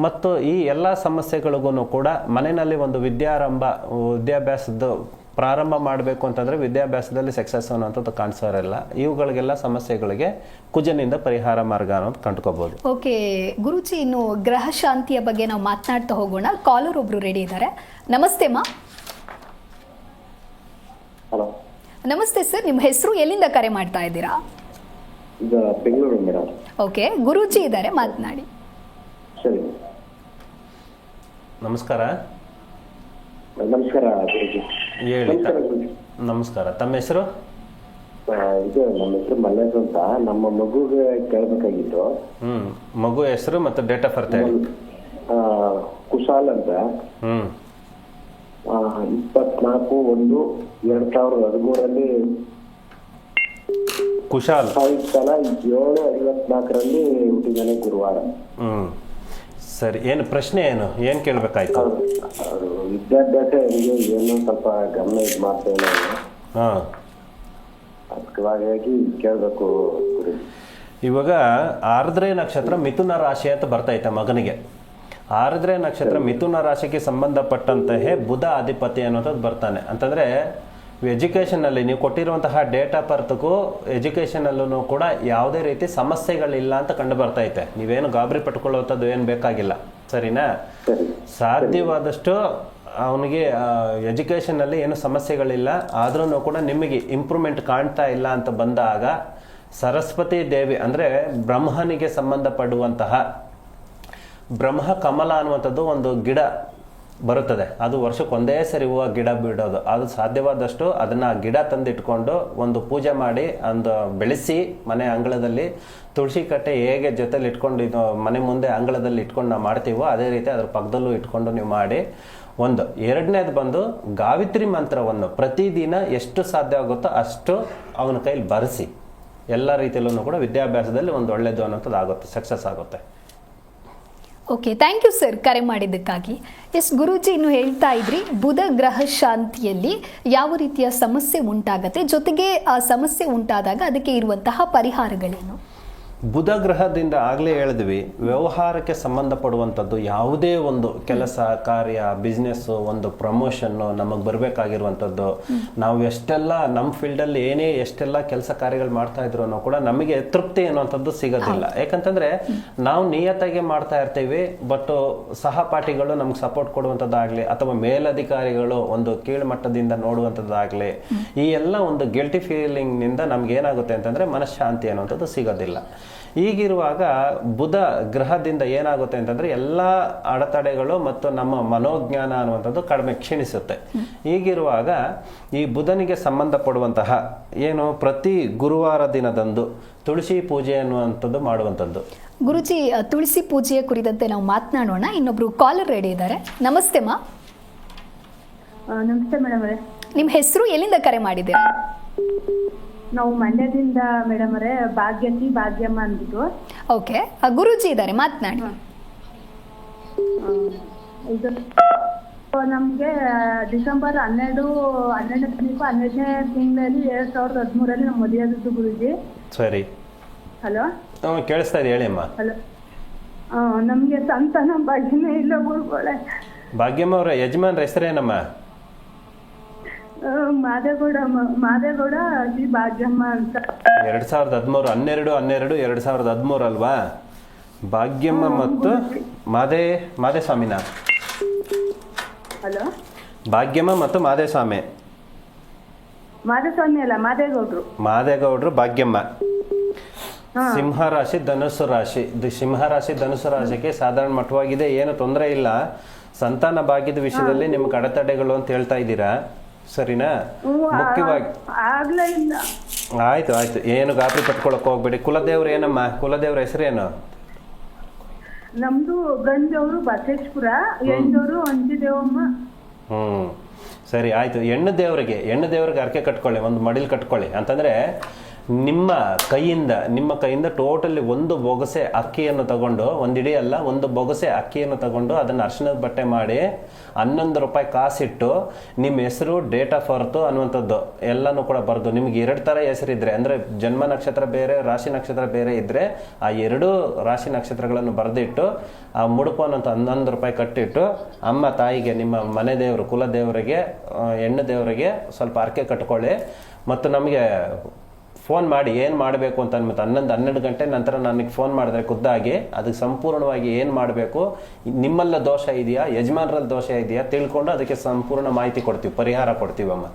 ಮತ್ತು ಈ ಎಲ್ಲ ಸಮಸ್ಯೆಗಳಿಗೂ ಕೂಡ ಮನೆಯಲ್ಲಿ ಒಂದು ವಿದ್ಯಾಭ್ಯಾಸದ ಪ್ರಾರಂಭ ಮಾಡಬೇಕು ಅಂತಂದರೆ ವಿದ್ಯಾಭ್ಯಾಸದಲ್ಲಿ ಸಕ್ಸಸ್ ಅನ್ನೋಂಥದ್ದು ಕಾಣಿಸೋ ಇರಲ್ಲ. ಇವುಗಳಿಗೆಲ್ಲ ಸಮಸ್ಯೆಗಳಿಗೆ ಕುಜನಿಂದ ಪರಿಹಾರ ಮಾರ್ಗ ಅನ್ನೋದು ಕಂಡುಕೋಬಹುದು. ಓಕೆ ಗುರುಜಿ, ಇನ್ನು ಗ್ರಹ ಶಾಂತಿಯ ಬಗ್ಗೆ ನಾವು ಮಾತನಾಡ್ತಾ ಹೋಗೋಣ. ಕಾಲರ್ ಒಬ್ರು ರೆಡಿ ಇದ್ದಾರೆ. ನಮಸ್ತೆ ಮಾ. ಹಲೋ ನಮಸ್ತೆ ಸರ್, ನಿಮ್ಮ ಹೆಸರು, ಎಲ್ಲಿಂದ ಕರೆ ಮಾಡ್ತಾ ಇದ್ದೀರಾ? ಬೆಂಗಳೂರು ಮೇಡಮ್. ಓಕೆ, ಗುರುಜಿ ಇದ್ದಾರೆ, ಮಾತನಾಡಿ. ಸರಿ, ನಮಸ್ಕಾರ. ನಮಸ್ಕಾರ ಗುರುಜಿ. ಹೇಳಿ. ನಮಸ್ಕಾರ. ತಮ್ಮ ಹೆಸರು? ಇದು ನಮ್ಮ ಹೆಸರು ಮಲ್ಲೇಶ್ ಅಂತ. ನಮ್ಮ ಮಗುಗೆ ಕೇಳಬೇಕಾಗಿತ್ತು. ಮಗು ಹೆಸರು ಮತ್ತು ಡೇಟ್ ಆಫ್ ಬರ್ತ್ ಹೇಳಿ. ಕುಶಾಲ್ ಅಂತ. 24/1/2013 ಕುಶಾಲ್. ಸಾಯಂಕಾಲ 7:54 ಹುಟ್ಟಿದ್ದಾನೆ, ಗುರುವಾರ. ಸರಿ, ಏನು ಪ್ರಶ್ನೆ, ಏನು ಕೇಳಬೇಕಾಯ್ತು? ಅವರು ವಿದ್ಯಾಭ್ಯಾಸ ಹೆಂಗೆ ಏನು ಸ್ವಲ್ಪ ಗಮನ ಇದು ಮಾಡ್ತಾ ಇಲ್ಲ. ಅದಕ್ಕಾಗಿ ಕೇಳಬೇಕು. ಇವಾಗ ಆರ್ದ್ರೆ ನಕ್ಷತ್ರ ಮಿಥುನ ರಾಶಿ ಅಂತ ಬರ್ತೈತೆ ಮಗನಿಗೆ. ಆರ್ದ್ರೆ ನಕ್ಷತ್ರ ಮಿಥುನ ರಾಶಿಗೆ ಸಂಬಂಧಪಟ್ಟಂತಹ ಬುಧ ಅಧಿಪತಿ ಅನ್ನೋದು ಬರ್ತಾನೆ. ಅಂತಂದರೆ ಎಜುಕೇಷನಲ್ಲಿ ನೀವು ಕೊಟ್ಟಿರುವಂತಹ ಡೇಟ್ ಆಫ್ ಬರ್ತ್ಗೂ ಎಜುಕೇಷನಲ್ಲೂ ಕೂಡ ಯಾವುದೇ ರೀತಿ ಸಮಸ್ಯೆಗಳಿಲ್ಲ ಅಂತ ಕಂಡು ಬರ್ತೈತೆ. ನೀವೇನು ಗಾಬರಿ ಪಟ್ಕೊಳ್ಳೋಂಥದ್ದು ಏನು ಬೇಕಾಗಿಲ್ಲ, ಸರಿನಾ? ಸಾಧ್ಯವಾದಷ್ಟು ಅವನಿಗೆ ಎಜುಕೇಷನಲ್ಲಿ ಏನು ಸಮಸ್ಯೆಗಳಿಲ್ಲ. ಆದ್ರೂ ಕೂಡ ನಿಮಗೆ ಇಂಪ್ರೂವ್ಮೆಂಟ್ ಕಾಣ್ತಾ ಇಲ್ಲ ಅಂತ ಬಂದಾಗ ಸರಸ್ವತಿ ದೇವಿ ಅಂದರೆ ಬ್ರಹ್ಮನಿಗೆ ಸಂಬಂಧಪಡುವಂತಹ ಬ್ರಹ್ಮ ಕಮಲ ಅನ್ನುವಂಥದ್ದು ಒಂದು ಗಿಡ ಬರುತ್ತದೆ. ಅದು ವರ್ಷಕ್ಕೆ ಒಂದೇ ಸರಿ ಹೂವು ಗಿಡ ಬಿಡೋದು. ಅದು ಸಾಧ್ಯವಾದಷ್ಟು ಅದನ್ನು ಗಿಡ ತಂದಿಟ್ಕೊಂಡು ಒಂದು ಪೂಜೆ ಮಾಡಿ ಒಂದು ಬೆಳೆಸಿ ಮನೆ ಅಂಗಳದಲ್ಲಿ ತುಳಸಿ ಕಟ್ಟೆ ಹೇಗೆ ಜೊತೆಲಿ ಇಟ್ಕೊಂಡು ಇದು ಮನೆ ಮುಂದೆ ಅಂಗಳದಲ್ಲಿ ಇಟ್ಕೊಂಡು ನಾವು ಮಾಡ್ತೀವೋ ಅದೇ ರೀತಿ ಅದ್ರ ಪಕ್ಕದಲ್ಲೂ ಇಟ್ಕೊಂಡು ನೀವು ಮಾಡಿ. ಒಂದು ಎರಡನೇದು ಬಂದು ಗಾಯತ್ರಿ ಮಂತ್ರವನ್ನು ಪ್ರತಿದಿನ ಎಷ್ಟು ಸಾಧ್ಯ ಆಗುತ್ತೋ ಅಷ್ಟು ಅವನ ಕೈಲಿ ಬರೆಸಿ. ಎಲ್ಲ ರೀತಿಯಲ್ಲೂ ಕೂಡ ವಿದ್ಯಾಭ್ಯಾಸದಲ್ಲಿ ಒಂದು ಒಳ್ಳೆಯದು ಅನ್ನೋಂಥದ್ದು ಆಗುತ್ತೆ, ಸಕ್ಸಸ್ ಆಗುತ್ತೆ. ಓಕೆ, ಥ್ಯಾಂಕ್ ಯು ಸರ್ ಕರೆ ಮಾಡಿದ್ದಕ್ಕಾಗಿ. ಎಸ್ ಗುರೂಜಿ, ಇನ್ನು ಹೇಳ್ತಾ ಇದ್ರಿ ಬುಧ ಗ್ರಹ ಶಾಂತಿಯಲ್ಲಿ ಯಾವ ರೀತಿಯ ಸಮಸ್ಯೆ ಉಂಟಾಗತ್ತೆ, ಜೊತೆಗೆ ಆ ಸಮಸ್ಯೆ ಉಂಟಾದಾಗ ಅದಕ್ಕೆ ಇರುವಂತಹ ಪರಿಹಾರಗಳೇನು? ಬುಧ ಗ್ರಹದಿಂದ ಆಗಲೇ ಹೇಳಿದ್ವಿ, ವ್ಯವಹಾರಕ್ಕೆ ಸಂಬಂಧಪಡುವಂಥದ್ದು ಯಾವುದೇ ಒಂದು ಕೆಲಸ ಕಾರ್ಯ ಬಿಸ್ನೆಸ್ಸು ಒಂದು ಪ್ರಮೋಷನ್ನು ನಮಗೆ ಬರಬೇಕಾಗಿರುವಂಥದ್ದು, ನಾವು ಎಷ್ಟೆಲ್ಲ ನಮ್ಮ ಫೀಲ್ಡಲ್ಲಿ ಏನೇ ಎಷ್ಟೆಲ್ಲ ಕೆಲಸ ಕಾರ್ಯಗಳು ಮಾಡ್ತಾ ಇದ್ರು ಕೂಡ ನಮಗೆ ತೃಪ್ತಿ ಅನ್ನುವಂಥದ್ದು ಸಿಗೋದಿಲ್ಲ. ಯಾಕಂತಂದರೆ ನಾವು ನಿಯತ್ತಾಗಿ ಮಾಡ್ತಾ ಇರ್ತೀವಿ, ಬಟ್ ಸಹಪಾಠಿಗಳು ನಮ್ಗೆ ಸಪೋರ್ಟ್ ಕೊಡುವಂಥದ್ದಾಗಲಿ ಅಥವಾ ಮೇಲಧಿಕಾರಿಗಳು ಒಂದು ಕೀಳ್ಮಟ್ಟದಿಂದ ನೋಡುವಂಥದ್ದಾಗಲಿ, ಈ ಎಲ್ಲ ಒಂದು ಗಿಲ್ಟಿ ಫೀಲಿಂಗ್ನಿಂದ ನಮ್ಗೆ ಏನಾಗುತ್ತೆ ಅಂತಂದರೆ ಮನಃಶಾಂತಿ ಅನ್ನುವಂಥದ್ದು ಸಿಗೋದಿಲ್ಲ. ಈಗಿರುವಾಗ ಬುಧ ಗ್ರಹದಿಂದ ಏನಾಗುತ್ತೆ ಅಂತಂದ್ರೆ ಎಲ್ಲ ಅಡೆತಡೆಗಳು ಮತ್ತು ನಮ್ಮ ಮನೋಜ್ಞಾನ ಅನ್ನುವಂಥದ್ದು ಕಡಿಮೆ ಕ್ಷೀಣಿಸುತ್ತೆ. ಈಗಿರುವಾಗ ಈ ಬುಧನಿಗೆ ಸಂಬಂಧಪಡುವಂತಹ ಏನು ಪ್ರತಿ ಗುರುವಾರ ದಿನದಂದು ತುಳಸಿ ಪೂಜೆ ಅನ್ನುವಂಥದ್ದು ಮಾಡುವಂಥದ್ದು. ಗುರುಜಿ, ತುಳಸಿ ಪೂಜೆಯ ಕುರಿತಂತೆ ನಾವು ಮಾತನಾಡೋಣ. ಇನ್ನೊಬ್ರು ಕಾಲರ್ ರೆಡಿ ಇದ್ದಾರೆ. ನಮಸ್ತೆ ಮಾ. ನಮಸ್ತೆ ಮೇಡಮ್ ಅವರೇ. ನಿಮ್ಮ ಹೆಸರು, ಎಲ್ಲಿಂದ ಕರೆ ಮಾಡಿದ್ದೀರಾ? ನಾವು ಮಂಡ್ಯದಿಂದ ಮೇಡಮ್ ಅವರೇ, ಭಾಗ್ಯಮ್ಮ ಅಂದ್ಬಿಟ್ಟು. ಓಕೆ, ಗುರೂಜಿ ಇದ್ದಾರೆ, ಮಾತನಾಡಿ. ಇದು ನಮಗೆ ಡಿಸೆಂಬರ್ 12ನೇ ತಿಂಗಳಲ್ಲಿ 2013 ನಮ್ಮ ಮದುವೆ ಆದದ್ದು ಗುರೂಜಿ. ಸರಿ, ಹಲೋ, ಕೇಳಿಸ್ತಾ ಇದೆ, ಹೇಳಿ ಅಮ್ಮ. ಹಲೋ, ನಮಗೆ ಸಂತಾನ ಭಾಗ್ಯನೇ ಇಲ್ಲ ಗುರುಗಳೇ. ಭಾಗ್ಯಮ್ಮ ಅವರ ಯಜಮಾನ್ರ ಹೆಸರೇನಮ್ಮ? ಮಾದೇಗೌಡ ಶ್ರೀ ಭಾಗ್ಯಮ್ಮ ಅಂತ. 2013 ಅಲ್ವಾ? ಭಾಗ್ಯಮ್ಮ ಮತ್ತು ಮಾದೇಸ್ವಾಮಿನ? ಹಲೋ, ಭಾಗ್ಯಮ್ಮ ಮತ್ತು ಮಾದೇಸ್ವಾಮಿ ಅಲ್ಲ, ಮಾದೇಗೌಡ್ರು ಭಾಗ್ಯಮ್ಮ. ಸಿಂಹರಾಶಿ ಧನುಸ್ಸು ರಾಶಿ. ಸಿಂಹರಾಶಿ ಧನುಸ್ಸು ರಾಶಿಗೆ ಸಾಧಾರಣ ಮಟ್ಟವಾಗಿದೆ, ಏನು ತೊಂದರೆ ಇಲ್ಲ. ಸಂತಾನ ಭಾಗ್ಯದ ವಿಷಯದಲ್ಲಿ ನಿಮ್ಗೆ ಅಡೆತಡೆಗಳು ಅಂತ ಹೇಳ್ತಾ ಇದ್ದೀರಾ, ಸರಿನಾ? ಮುಖ್ಯವಾಗಿ ಆಯ್ತು, ಏನು ಗಾಬರಿ ಪಟ್ಕೊಳಕ್ ಹೋಗ್ಬೇಡಿ. ಕುಲದೇವ್ರು ಏನಮ್ಮ? ಕುಲದೇವ್ರ ಹೆಸರೇನು? ನಮ್ದು ಗಂಜವರು ಬಸವೇಶ್ವರ, ಹೆಣ್ಣವರು ಅಂಜಿದೇವಮ್ಮ. ಸರಿ, ಆಯ್ತು. ಹೆಣ್ಣು ದೇವರಿಗೆ ಅರ್ಕೆ ಕಟ್ಕೊಳ್ಳಿ, ಒಂದು ಮಡಿಲ್ ಕಟ್ಕೊಳ್ಳಿ. ಅಂತಂದ್ರೆ ನಿಮ್ಮ ಕೈಯಿಂದ ಟೋಟಲಿ ಒಂದು ಬೊಗಸೆ ಅಕ್ಕಿಯನ್ನು ತಗೊಂಡು, ಒಂದಿಡೀ ಅಲ್ಲ, ಒಂದು ಬೊಗಸೆ ಅಕ್ಕಿಯನ್ನು ತಗೊಂಡು ಅದನ್ನು ಅರಿಶಿಣದ ಬಟ್ಟೆ ಮಾಡಿ 11 ರೂಪಾಯಿ ಕಾಸಿಟ್ಟು ನಿಮ್ಮ ಹೆಸರು, ಡೇಟ್ ಆಫ್ ಬರ್ತ್ ಅನ್ನುವಂಥದ್ದು ಎಲ್ಲನೂ ಕೂಡ ಬರೆದು, ನಿಮ್ಗೆ 2 ಥರ ಹೆಸರಿದ್ರೆ ಅಂದರೆ ಜನ್ಮ ನಕ್ಷತ್ರ ಬೇರೆ, ರಾಶಿ ನಕ್ಷತ್ರ ಬೇರೆ ಇದ್ದರೆ ಆ 2 ರಾಶಿ ನಕ್ಷತ್ರಗಳನ್ನು ಬರೆದಿಟ್ಟು ಆ ಮುಡುಪು ಅನ್ನೋಂಥ 11 ರೂಪಾಯಿ ಕಟ್ಟಿಟ್ಟು ಅಮ್ಮ ತಾಯಿಗೆ, ನಿಮ್ಮ ಮನೆ ದೇವರು ಕುಲದೇವರಿಗೆ, ಹೆಣ್ಣು ದೇವರಿಗೆ ಸ್ವಲ್ಪ ಅರ್ಕೆ ಕಟ್ಕೊಳ್ಳಿ. ಮತ್ತು ನಮಗೆ ಫೋನ್ ಮಾಡಿ ಏನು ಮಾಡಬೇಕು ಅಂತ ಅಂದ್ಬಿಟ್ಟು 11-12 ಗಂಟೆ ನಂತರ ನನಗೆ ಫೋನ್ ಮಾಡಿದ್ರೆ ಖುದ್ದಾಗಿ ಅದಕ್ಕೆ ಸಂಪೂರ್ಣವಾಗಿ ಏನು ಮಾಡಬೇಕು, ನಿಮ್ಮಲ್ಲ ದೋಷ ಇದೆಯಾ, ಯಜಮಾನರಲ್ಲಿ ದೋಷ ಇದೆಯಾ ತಿಳ್ಕೊಂಡು ಅದಕ್ಕೆ ಸಂಪೂರ್ಣ ಮಾಹಿತಿ ಕೊಡ್ತೀವಿ, ಪರಿಹಾರ ಕೊಡ್ತೀವಮ್ಮ.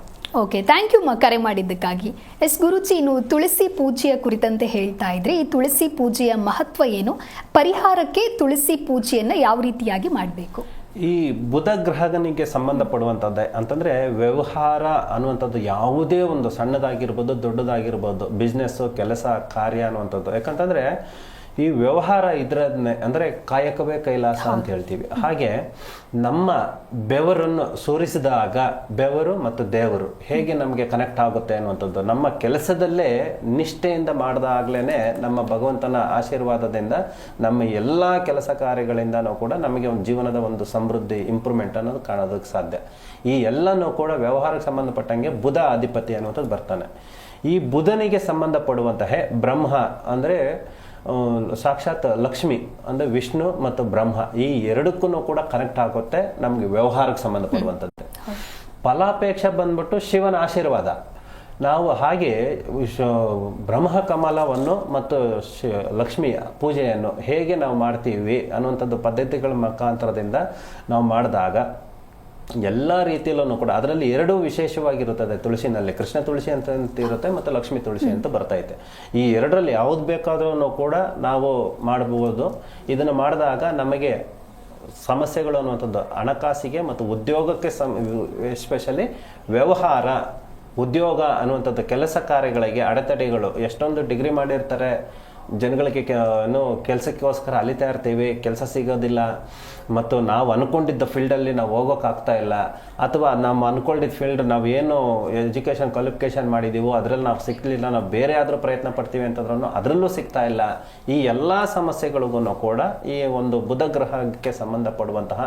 ಓಕೆ, ಥ್ಯಾಂಕ್ ಯು ಕರೆ ಮಾಡಿದ್ದಕ್ಕಾಗಿ. ಎಸ್ ಗುರುಜಿ, ಇನ್ನು ತುಳಸಿ ಪೂಜೆಯ ಕುರಿತಂತೆ ಹೇಳ್ತಾ ಇದ್ರಿ. ಈ ತುಳಸಿ ಪೂಜೆಯ ಮಹತ್ವ ಏನು? ಪರಿಹಾರಕ್ಕೆ ತುಳಸಿ ಪೂಜೆಯನ್ನು ಯಾವ ರೀತಿಯಾಗಿ ಮಾಡಬೇಕು? ಈ ಬುಧ ಗ್ರಹನಿಗೆ ಸಂಬಂಧಪಡುವಂಥದ್ದೇ ಅಂತಂದರೆ ವ್ಯವಹಾರ ಅನ್ನುವಂಥದ್ದು ಯಾವುದೇ ಒಂದು ಸಣ್ಣದಾಗಿರ್ಬೋದು ದೊಡ್ಡದಾಗಿರ್ಬೋದು, ಬಿಸ್ನೆಸ್ಸು, ಕೆಲಸ, ಕಾರ್ಯ ಅನ್ನುವಂಥದ್ದು. ಯಾಕಂತಂದರೆ ಈ ವ್ಯವಹಾರ ಇದರನ್ನೇ ಅಂದರೆ ಕಾಯಕವೇ ಕೈಲಾಸ ಅಂತ ಹೇಳ್ತೀವಿ. ಹಾಗೆ ನಮ್ಮ ಬೆವರನ್ನು ಸುರಿಸಿದಾಗ ಬೆವರು ಮತ್ತು ದೇವರು ಹೇಗೆ ನಮಗೆ ಕನೆಕ್ಟ್ ಆಗುತ್ತೆ ಅನ್ನುವಂಥದ್ದು, ನಮ್ಮ ಕೆಲಸದಲ್ಲೇ ನಿಷ್ಠೆಯಿಂದ ಮಾಡಿದಾಗಲೇ ನಮ್ಮ ಭಗವಂತನ ಆಶೀರ್ವಾದದಿಂದ ನಮ್ಮ ಎಲ್ಲ ಕೆಲಸ ಕಾರ್ಯಗಳಿಂದನೂ ಕೂಡ ನಮಗೆ ಒಂದು ಜೀವನದ ಒಂದು ಸಮೃದ್ಧಿ, ಇಂಪ್ರೂವ್ಮೆಂಟ್ ಅನ್ನೋದು ಕಾಣೋದಕ್ಕೆ ಸಾಧ್ಯ. ಈ ಎಲ್ಲನೂ ಕೂಡ ವ್ಯವಹಾರಕ್ಕೆ ಸಂಬಂಧಪಟ್ಟಂಗೆ ಬುಧ ಅಧಿಪತಿ ಅನ್ನುವಂಥದ್ದು ಬರ್ತಾನೆ. ಈ ಬುಧನಿಗೆ ಸಂಬಂಧಪಡುವಂತಹ ಬ್ರಹ್ಮ ಅಂದರೆ ಸಾಕ್ಷಾತ್ ಲಕ್ಷ್ಮಿ ಅಂದರೆ ವಿಷ್ಣು ಮತ್ತು ಬ್ರಹ್ಮ, ಈ ಎರಡಕ್ಕೂ ಕೂಡ ಕನೆಕ್ಟ್ ಆಗುತ್ತೆ ನಮಗೆ ವ್ಯವಹಾರಕ್ಕೆ ಸಂಬಂಧಪಡುವಂಥದ್ದು. ಫಲಾಪೇಕ್ಷೆ ಬಂದ್ಬಿಟ್ಟು ಶಿವನ ಆಶೀರ್ವಾದ. ನಾವು ಹಾಗೆ ಬ್ರಹ್ಮ ಕಮಲವನ್ನು ಮತ್ತು ಲಕ್ಷ್ಮಿ ಪೂಜೆಯನ್ನು ಹೇಗೆ ನಾವು ಮಾಡ್ತೀವಿ ಅನ್ನುವಂಥದ್ದು ಪದ್ಧತಿಗಳ ಮುಖಾಂತರದಿಂದ ನಾವು ಮಾಡಿದಾಗ ಎಲ್ಲ ರೀತಿಯಲ್ಲೂ ಕೂಡ ಅದರಲ್ಲಿ ಎರಡೂ ವಿಶೇಷವಾಗಿರುತ್ತದೆ. ತುಳಸಿನಲ್ಲಿ ಕೃಷ್ಣ ತುಳಸಿ ಅಂತ ಇರುತ್ತೆ ಮತ್ತು ಲಕ್ಷ್ಮೀ ತುಳಸಿ ಅಂತ ಬರ್ತೈತೆ. ಈ ಎರಡರಲ್ಲಿ ಯಾವ್ದು ಬೇಕಾದ್ರೂ ಕೂಡ ನಾವು ಮಾಡಬಹುದು. ಇದನ್ನು ಮಾಡಿದಾಗ ನಮಗೆ ಸಮಸ್ಯೆಗಳು ಅನ್ನುವಂಥದ್ದು ಹಣಕಾಸಿಗೆ ಮತ್ತು ಉದ್ಯೋಗಕ್ಕೆ ಎಸ್ಪೆಷಲಿ ವ್ಯವಹಾರ, ಉದ್ಯೋಗ ಅನ್ನುವಂಥದ್ದು ಕೆಲಸ ಕಾರ್ಯಗಳಿಗೆ ಅಡೆತಡೆಗಳು. ಎಷ್ಟೊಂದು ಡಿಗ್ರಿ ಮಾಡಿರ್ತಾರೆ ಜನಗಳಿಗೆ, ಕೆಲಸಕ್ಕೋಸ್ಕರ ಅಲಿತಾ ಇರ್ತೀವಿ, ಕೆಲಸ ಸಿಗೋದಿಲ್ಲ, ಮತ್ತು ನಾವು ಅಂದ್ಕೊಂಡಿದ್ದ ಫೀಲ್ಡಲ್ಲಿ ನಾವು ಹೋಗೋಕ್ಕಾಗ್ತಾ ಇಲ್ಲ, ಅಥವಾ ನಾವು ಅಂದ್ಕೊಂಡಿದ್ದ ಫೀಲ್ಡ್ ನಾವು ಏನು ಎಜುಕೇಷನ್ ಕ್ವಾಲಿಫಿಕೇಷನ್ ಮಾಡಿದ್ದೀವೋ ಅದರಲ್ಲಿ ನಾವು ಸಿಕ್ಕಲಿಲ್ಲ, ನಾವು ಬೇರೆ ಆದರೂ ಪ್ರಯತ್ನ ಪಡ್ತೀವಿ ಅಂತಂದ್ರೂ ಅದರಲ್ಲೂ ಸಿಗ್ತಾ ಇಲ್ಲ. ಈ ಎಲ್ಲ ಸಮಸ್ಯೆಗಳಿಗೂ ಕೂಡ ಈ ಒಂದು ಬುಧ ಗ್ರಹಕ್ಕೆ ಸಂಬಂಧಪಡುವಂತಹ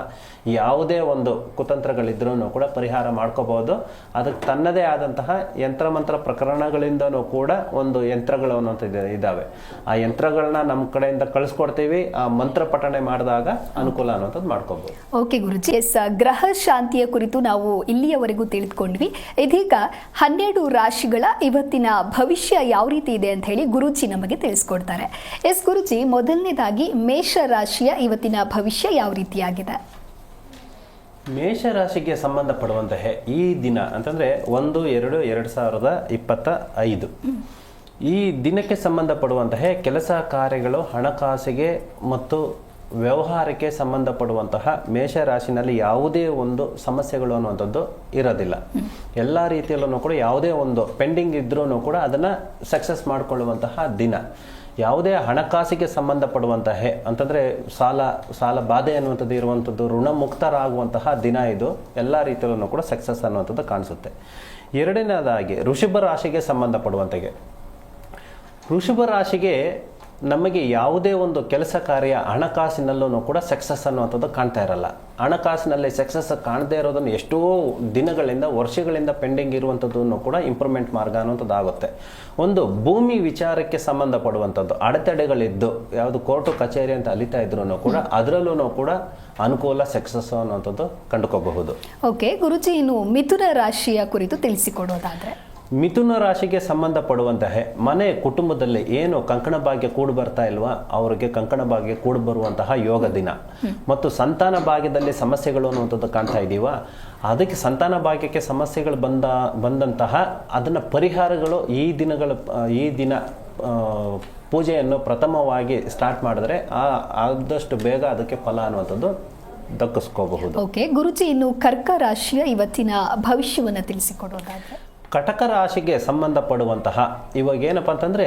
ಯಾವುದೇ ಒಂದು ಕುತಂತ್ರಗಳಿದ್ರೂ ಕೂಡ ಪರಿಹಾರ ಮಾಡ್ಕೋಬಹುದು. ಅದಕ್ಕೆ ತನ್ನದೇ ಆದಂತಹ ಯಂತ್ರಮಂತ್ರ ಪ್ರಕರಣಗಳಿಂದನೂ ಕೂಡ ಒಂದು ಯಂತ್ರಗಳು ಅನ್ನೋಂಥದ್ದು ಇದ್ದಾವೆ. ಆ ಯಂತ್ರಗಳನ್ನ ನಮ್ಮ ಕಡೆಯಿಂದ ಕಳಿಸ್ಕೊಡ್ತೀವಿ. ಆ ಮಂತ್ರ ಪಠಣೆ ಮಾಡಿದಾಗ ಅನುಕೂಲ ಅನ್ನೋಂಥದ್ದು ಮಾಡ್ಕೋಬಹುದು. ಓಕೆ ಗುರುಜಿ, ಗ್ರಹ ಶಾಂತಿಯ ಕುರಿತು ನಾವು ಇಲ್ಲಿಯವರೆಗೂ ತಿಳಿದುಕೊಂಡ್ವಿ. ಇದೀಗ 12 ರಾಶಿಗಳ ಇವತ್ತಿನ ಭವಿಷ್ಯ ಯಾವ ರೀತಿ ಇದೆ ಅಂತ ಹೇಳಿ ಗುರುಜಿ ನಮಗೆ ತಿಳಿಸ್ಕೊಡ್ತಾರೆ. ಎಸ್ ಗುರುಜಿ, ಮೊದಲನೇದಾಗಿ ಮೇಷ ರಾಶಿಯ ಇವತ್ತಿನ ಭವಿಷ್ಯ ಯಾವ ರೀತಿಯಾಗಿದೆ? ಮೇಷರಾಶಿಗೆ ಸಂಬಂಧಪಡುವಂತಹ ಈ ದಿನ ಅಂತಂದ್ರೆ 1/2/2025 ಈ ದಿನಕ್ಕೆ ಸಂಬಂಧಪಡುವಂತಹ ಕೆಲಸ ಕಾರ್ಯಗಳು, ಹಣಕಾಸಿಗೆ ಮತ್ತು ವ್ಯವಹಾರಕ್ಕೆ ಸಂಬಂಧಪಡುವಂತಹ ಮೇಷರಾಶಿನಲ್ಲಿ ಯಾವುದೇ ಒಂದು ಸಮಸ್ಯೆಗಳು ಅನ್ನುವಂಥದ್ದು ಇರೋದಿಲ್ಲ. ಎಲ್ಲ ರೀತಿಯಲ್ಲೂ ಕೂಡ ಯಾವುದೇ ಒಂದು ಪೆಂಡಿಂಗ್ ಇದ್ರೂ ಕೂಡ ಅದನ್ನು ಸಕ್ಸಸ್ ಮಾಡಿಕೊಳ್ಳುವಂತಹ ದಿನ. ಯಾವುದೇ ಹಣಕಾಸಿಗೆ ಸಂಬಂಧಪಡುವಂತಹ ಅಂತಂದರೆ ಸಾಲ ಬಾಧೆ ಅನ್ನುವಂಥದ್ದು ಇರುವಂಥದ್ದು, ಋಣಮುಕ್ತರಾಗುವಂತಹ ದಿನ ಇದು. ಎಲ್ಲ ರೀತಿಯಲ್ಲೂ ಕೂಡ ಸಕ್ಸಸ್ ಅನ್ನುವಂಥದ್ದು ಕಾಣಿಸುತ್ತೆ. ಎರಡನೇದಾಗಿ ವೃಷಭ ರಾಶಿಗೆ ಸಂಬಂಧಪಡುವಂತೆಗೆ, ವೃಷಭ ರಾಶಿಗೆ ನಮಗೆ ಯಾವುದೇ ಒಂದು ಕೆಲಸ ಕಾರ್ಯ ಹಣಕಾಸಿನಲ್ಲೂ ಕೂಡ ಸಕ್ಸಸ್ ಅನ್ನುವಂಥದ್ದು ಕಾಣ್ತಾ ಇರಲ್ಲ. ಹಣಕಾಸಿನಲ್ಲಿ ಸಕ್ಸಸ್ ಕಾಣದೇ ಇರೋದನ್ನು ಎಷ್ಟೋ ದಿನಗಳಿಂದ, ವರ್ಷಗಳಿಂದ ಪೆಂಡಿಂಗ್ ಇರುವಂಥದ್ದನ್ನು ಕೂಡ ಇಂಪ್ರೂವ್ಮೆಂಟ್ ಮಾರ್ಗ ಅನ್ನುವಂಥದ್ದು ಆಗುತ್ತೆ. ಒಂದು ಭೂಮಿ ವಿಚಾರಕ್ಕೆ ಸಂಬಂಧಪಡುವಂಥದ್ದು ಅಡೆತಡೆಗಳಿದ್ದು ಯಾವುದು ಕೋರ್ಟು ಕಚೇರಿ ಅಂತ ಅಲಿತಾ ಇದ್ರೂ ಕೂಡ ಅದರಲ್ಲೂ ಕೂಡ ಅನುಕೂಲ, ಸಕ್ಸಸ್ ಅನ್ನುವಂಥದ್ದು ಕಂಡುಕೋಬಹುದು. ಓಕೆ ಗುರುಜಿ, ಇನ್ನು ಮಿಥುನ ರಾಶಿಯ ಕುರಿತು ತಿಳಿಸಿಕೊಡೋದಾದ್ರೆ? ಮಿಥುನ ರಾಶಿಗೆ ಸಂಬಂಧಪಡುವಂತಹ ಮನೆ ಕುಟುಂಬದಲ್ಲಿ ಏನು ಕಂಕಣ ಭಾಗ್ಯ ಕೂಡಿ ಬರ್ತಾ ಇಲ್ವಾ ಅವರಿಗೆ ಕಂಕಣ ಭಾಗ್ಯ ಕೂಡಿ ಬರುವಂತಹ ಯೋಗ ದಿನ. ಮತ್ತು ಸಂತಾನ ಭಾಗ್ಯದಲ್ಲಿ ಸಮಸ್ಯೆಗಳು ಅನ್ನುವಂಥದ್ದು ಕಾಣ್ತಾ ಇದೀವಾ, ಅದಕ್ಕೆ ಸಂತಾನ ಭಾಗ್ಯಕ್ಕೆ ಸಮಸ್ಯೆಗಳು ಬಂದಂತಹ ಅದನ್ನ ಪರಿಹಾರಗಳು ಈ ದಿನ ಪೂಜೆಯನ್ನು ಪ್ರಥಮವಾಗಿ ಸ್ಟಾರ್ಟ್ ಮಾಡಿದ್ರೆ ಆದಷ್ಟು ಬೇಗ ಅದಕ್ಕೆ ಫಲ ಅನ್ನುವಂಥದ್ದು ದಕ್ಕಿಸ್ಕೋಬಹುದು. ಓಕೆ ಗುರುಜಿ, ಇನ್ನು ಕರ್ಕ ರಾಶಿಯ ಇವತ್ತಿನ ಭವಿಷ್ಯವನ್ನು ತಿಳಿಸಿಕೊಡೋದಾದ್ರೆ? ಕಟಕ ರಾಶಿಗೆ ಸಂಬಂಧಪಡುವಂತಹ ಇವಾಗ ಏನಪ್ಪ ಅಂತಂದರೆ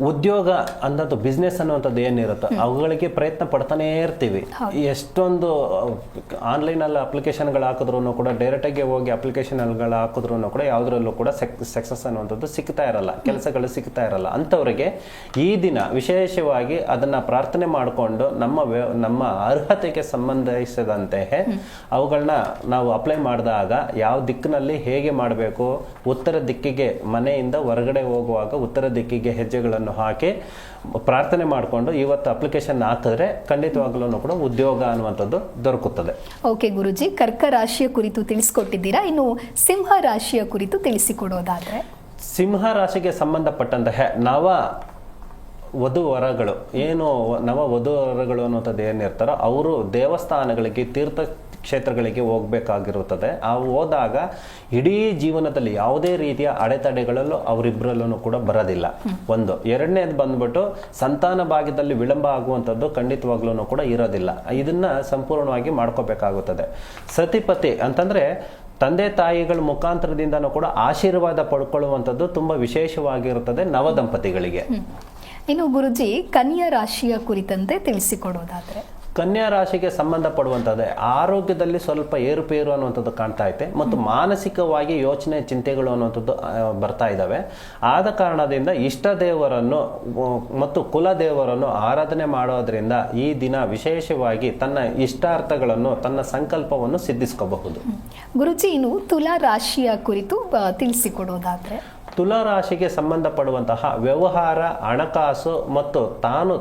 ಉದ್ಯೋಗ ಅನ್ನೋದು, ಬಿಸ್ನೆಸ್ ಅನ್ನುವಂಥದ್ದು ಏನಿರುತ್ತೋ ಅವುಗಳಿಗೆ ಪ್ರಯತ್ನ ಪಡ್ತಾನೇ ಇರ್ತೀವಿ. ಎಷ್ಟೊಂದು ಆನ್ಲೈನಲ್ಲಿ ಅಪ್ಲಿಕೇಶನ್ಗಳು ಹಾಕಿದ್ರು ಕೂಡ, ಡೈರೆಕ್ಟಾಗಿ ಹೋಗಿ ಅಪ್ಲಿಕೇಶನ್ಗಳು ಹಾಕಿದ್ರು ಕೂಡ ಯಾವುದರಲ್ಲೂ ಕೂಡ ಸಕ್ಸಸ್ ಅನ್ನುವಂಥದ್ದು ಸಿಗ್ತಾ ಇರಲ್ಲ, ಕೆಲಸಗಳು ಸಿಗ್ತಾ ಇರಲ್ಲ. ಅಂಥವ್ರಿಗೆ ಈ ದಿನ ವಿಶೇಷವಾಗಿ ಅದನ್ನು ಪ್ರಾರ್ಥನೆ ಮಾಡಿಕೊಂಡು ನಮ್ಮ ಅರ್ಹತೆಗೆ ಸಂಬಂಧಿಸಿದಂತೆ ಅವುಗಳನ್ನ ನಾವು ಅಪ್ಲೈ ಮಾಡಿದಾಗ ಯಾವ ದಿಕ್ಕಿನಲ್ಲಿ ಹೇಗೆ ಮಾಡಬೇಕು, ಉತ್ತರ ದಿಕ್ಕಿಗೆ ಮನೆಯಿಂದ ಹೊರಗಡೆ ಹೋಗುವಾಗ ಉತ್ತರ ದಿಕ್ಕಿಗೆ ಹೆಜ್ಜೆಗಳನ್ನು ಹಾಕಿ ಪ್ರಾರ್ಥನೆ ಮಾಡಿಕೊಂಡು ಇವತ್ತು ಅಪ್ಲಿಕೇಶನ್ ಹಾಕಿದ್ರೆ ಖಂಡಿತವಾಗ್ಲೂ ಕೂಡ ಉದ್ಯೋಗ ಅನ್ನುವಂಥದ್ದು ದೊರಕುತ್ತದೆ. ಓಕೆ ಗುರುಜಿ, ಕರ್ಕ ರಾಶಿಯ ಕುರಿತು ತಿಳಿಸಿಕೊಟ್ಟಿದ್ದೀರಾ. ಇನ್ನು ಸಿಂಹ ರಾಶಿಯ ಕುರಿತು ತಿಳಿಸಿಕೊಡೋದಾದ್ರೆ? ಸಿಂಹ ರಾಶಿಗೆ ಸಂಬಂಧಪಟ್ಟಂತಹ ವಧು ವರಗಳು ಏನು ನವ ವಧು ವರಗಳು ಅನ್ನೋಂಥದ್ದು ಏನಿರ್ತಾರೋ ಅವರು ದೇವಸ್ಥಾನಗಳಿಗೆ ತೀರ್ಥ ಕ್ಷೇತ್ರಗಳಿಗೆ ಹೋಗ್ಬೇಕಾಗಿರುತ್ತದೆ. ಆ ಹೋದಾಗ ಇಡೀ ಜೀವನದಲ್ಲಿ ಯಾವುದೇ ರೀತಿಯ ಅಡೆತಡೆಗಳಲ್ಲೂ ಅವರಿಬ್ಬರಲ್ಲೂ ಕೂಡ ಬರೋದಿಲ್ಲ. ಒಂದು. ಎರಡನೇದು ಬಂದ್ಬಿಟ್ಟು ಸಂತಾನ ಭಾಗ್ಯದಲ್ಲಿ ವಿಳಂಬ ಆಗುವಂಥದ್ದು ಖಂಡಿತವಾಗ್ಲೂ ಕೂಡ ಇರೋದಿಲ್ಲ. ಇದನ್ನ ಸಂಪೂರ್ಣವಾಗಿ ಮಾಡ್ಕೋಬೇಕಾಗುತ್ತದೆ. ಸತಿಪತಿ ಅಂತಂದ್ರೆ ತಂದೆ ತಾಯಿಗಳ ಮುಖಾಂತರದಿಂದನೂ ಕೂಡ ಆಶೀರ್ವಾದ ಪಡ್ಕೊಳ್ಳುವಂಥದ್ದು ತುಂಬಾ ವಿಶೇಷವಾಗಿರುತ್ತದೆ ನವದಂಪತಿಗಳಿಗೆ. ಇನ್ನು ಗುರುಜಿ, ಕನ್ಯಾ ರಾಶಿಯ ಕುರಿತಂತೆ ತಿಳಿಸಿಕೊಡೋದಾದ್ರೆ? ಕನ್ಯಾ ರಾಶಿಗೆ ಸಂಬಂಧಪಡುವಂಥದ್ದೇ ಆರೋಗ್ಯದಲ್ಲಿ ಸ್ವಲ್ಪ ಏರುಪೇರು ಅನ್ನುವಂಥದ್ದು ಕಾಣ್ತಾ ಐತೆ ಮತ್ತು ಮಾನಸಿಕವಾಗಿ ಯೋಚನೆ ಚಿಂತೆಗಳು ಅನ್ನುವಂಥದ್ದು ಬರ್ತಾ ಇದ್ದಾವೆ. ಆದ ಕಾರಣದಿಂದ ಇಷ್ಟ ದೇವರನ್ನು ಮತ್ತು ಕುಲ ದೇವರನ್ನು ಆರಾಧನೆ ಮಾಡೋದ್ರಿಂದ ಈ ದಿನ ವಿಶೇಷವಾಗಿ ತನ್ನ ಇಷ್ಟಾರ್ಥಗಳನ್ನು ತನ್ನ ಸಂಕಲ್ಪವನ್ನು ಸಿದ್ಧಿಸ್ಕೋಬಹುದು. ಗುರುಜಿ, ಇನ್ನು ತುಲಾ ರಾಶಿಯ ಕುರಿತು ತಿಳಿಸಿಕೊಡೋದಾದ್ರೆ? ತುಲಾ ರಾಶಿಗೆ ಸಂಬಂಧಪಡುವಂತಹ ವ್ಯವಹಾರ, ಹಣಕಾಸು ಮತ್ತು ತಾನು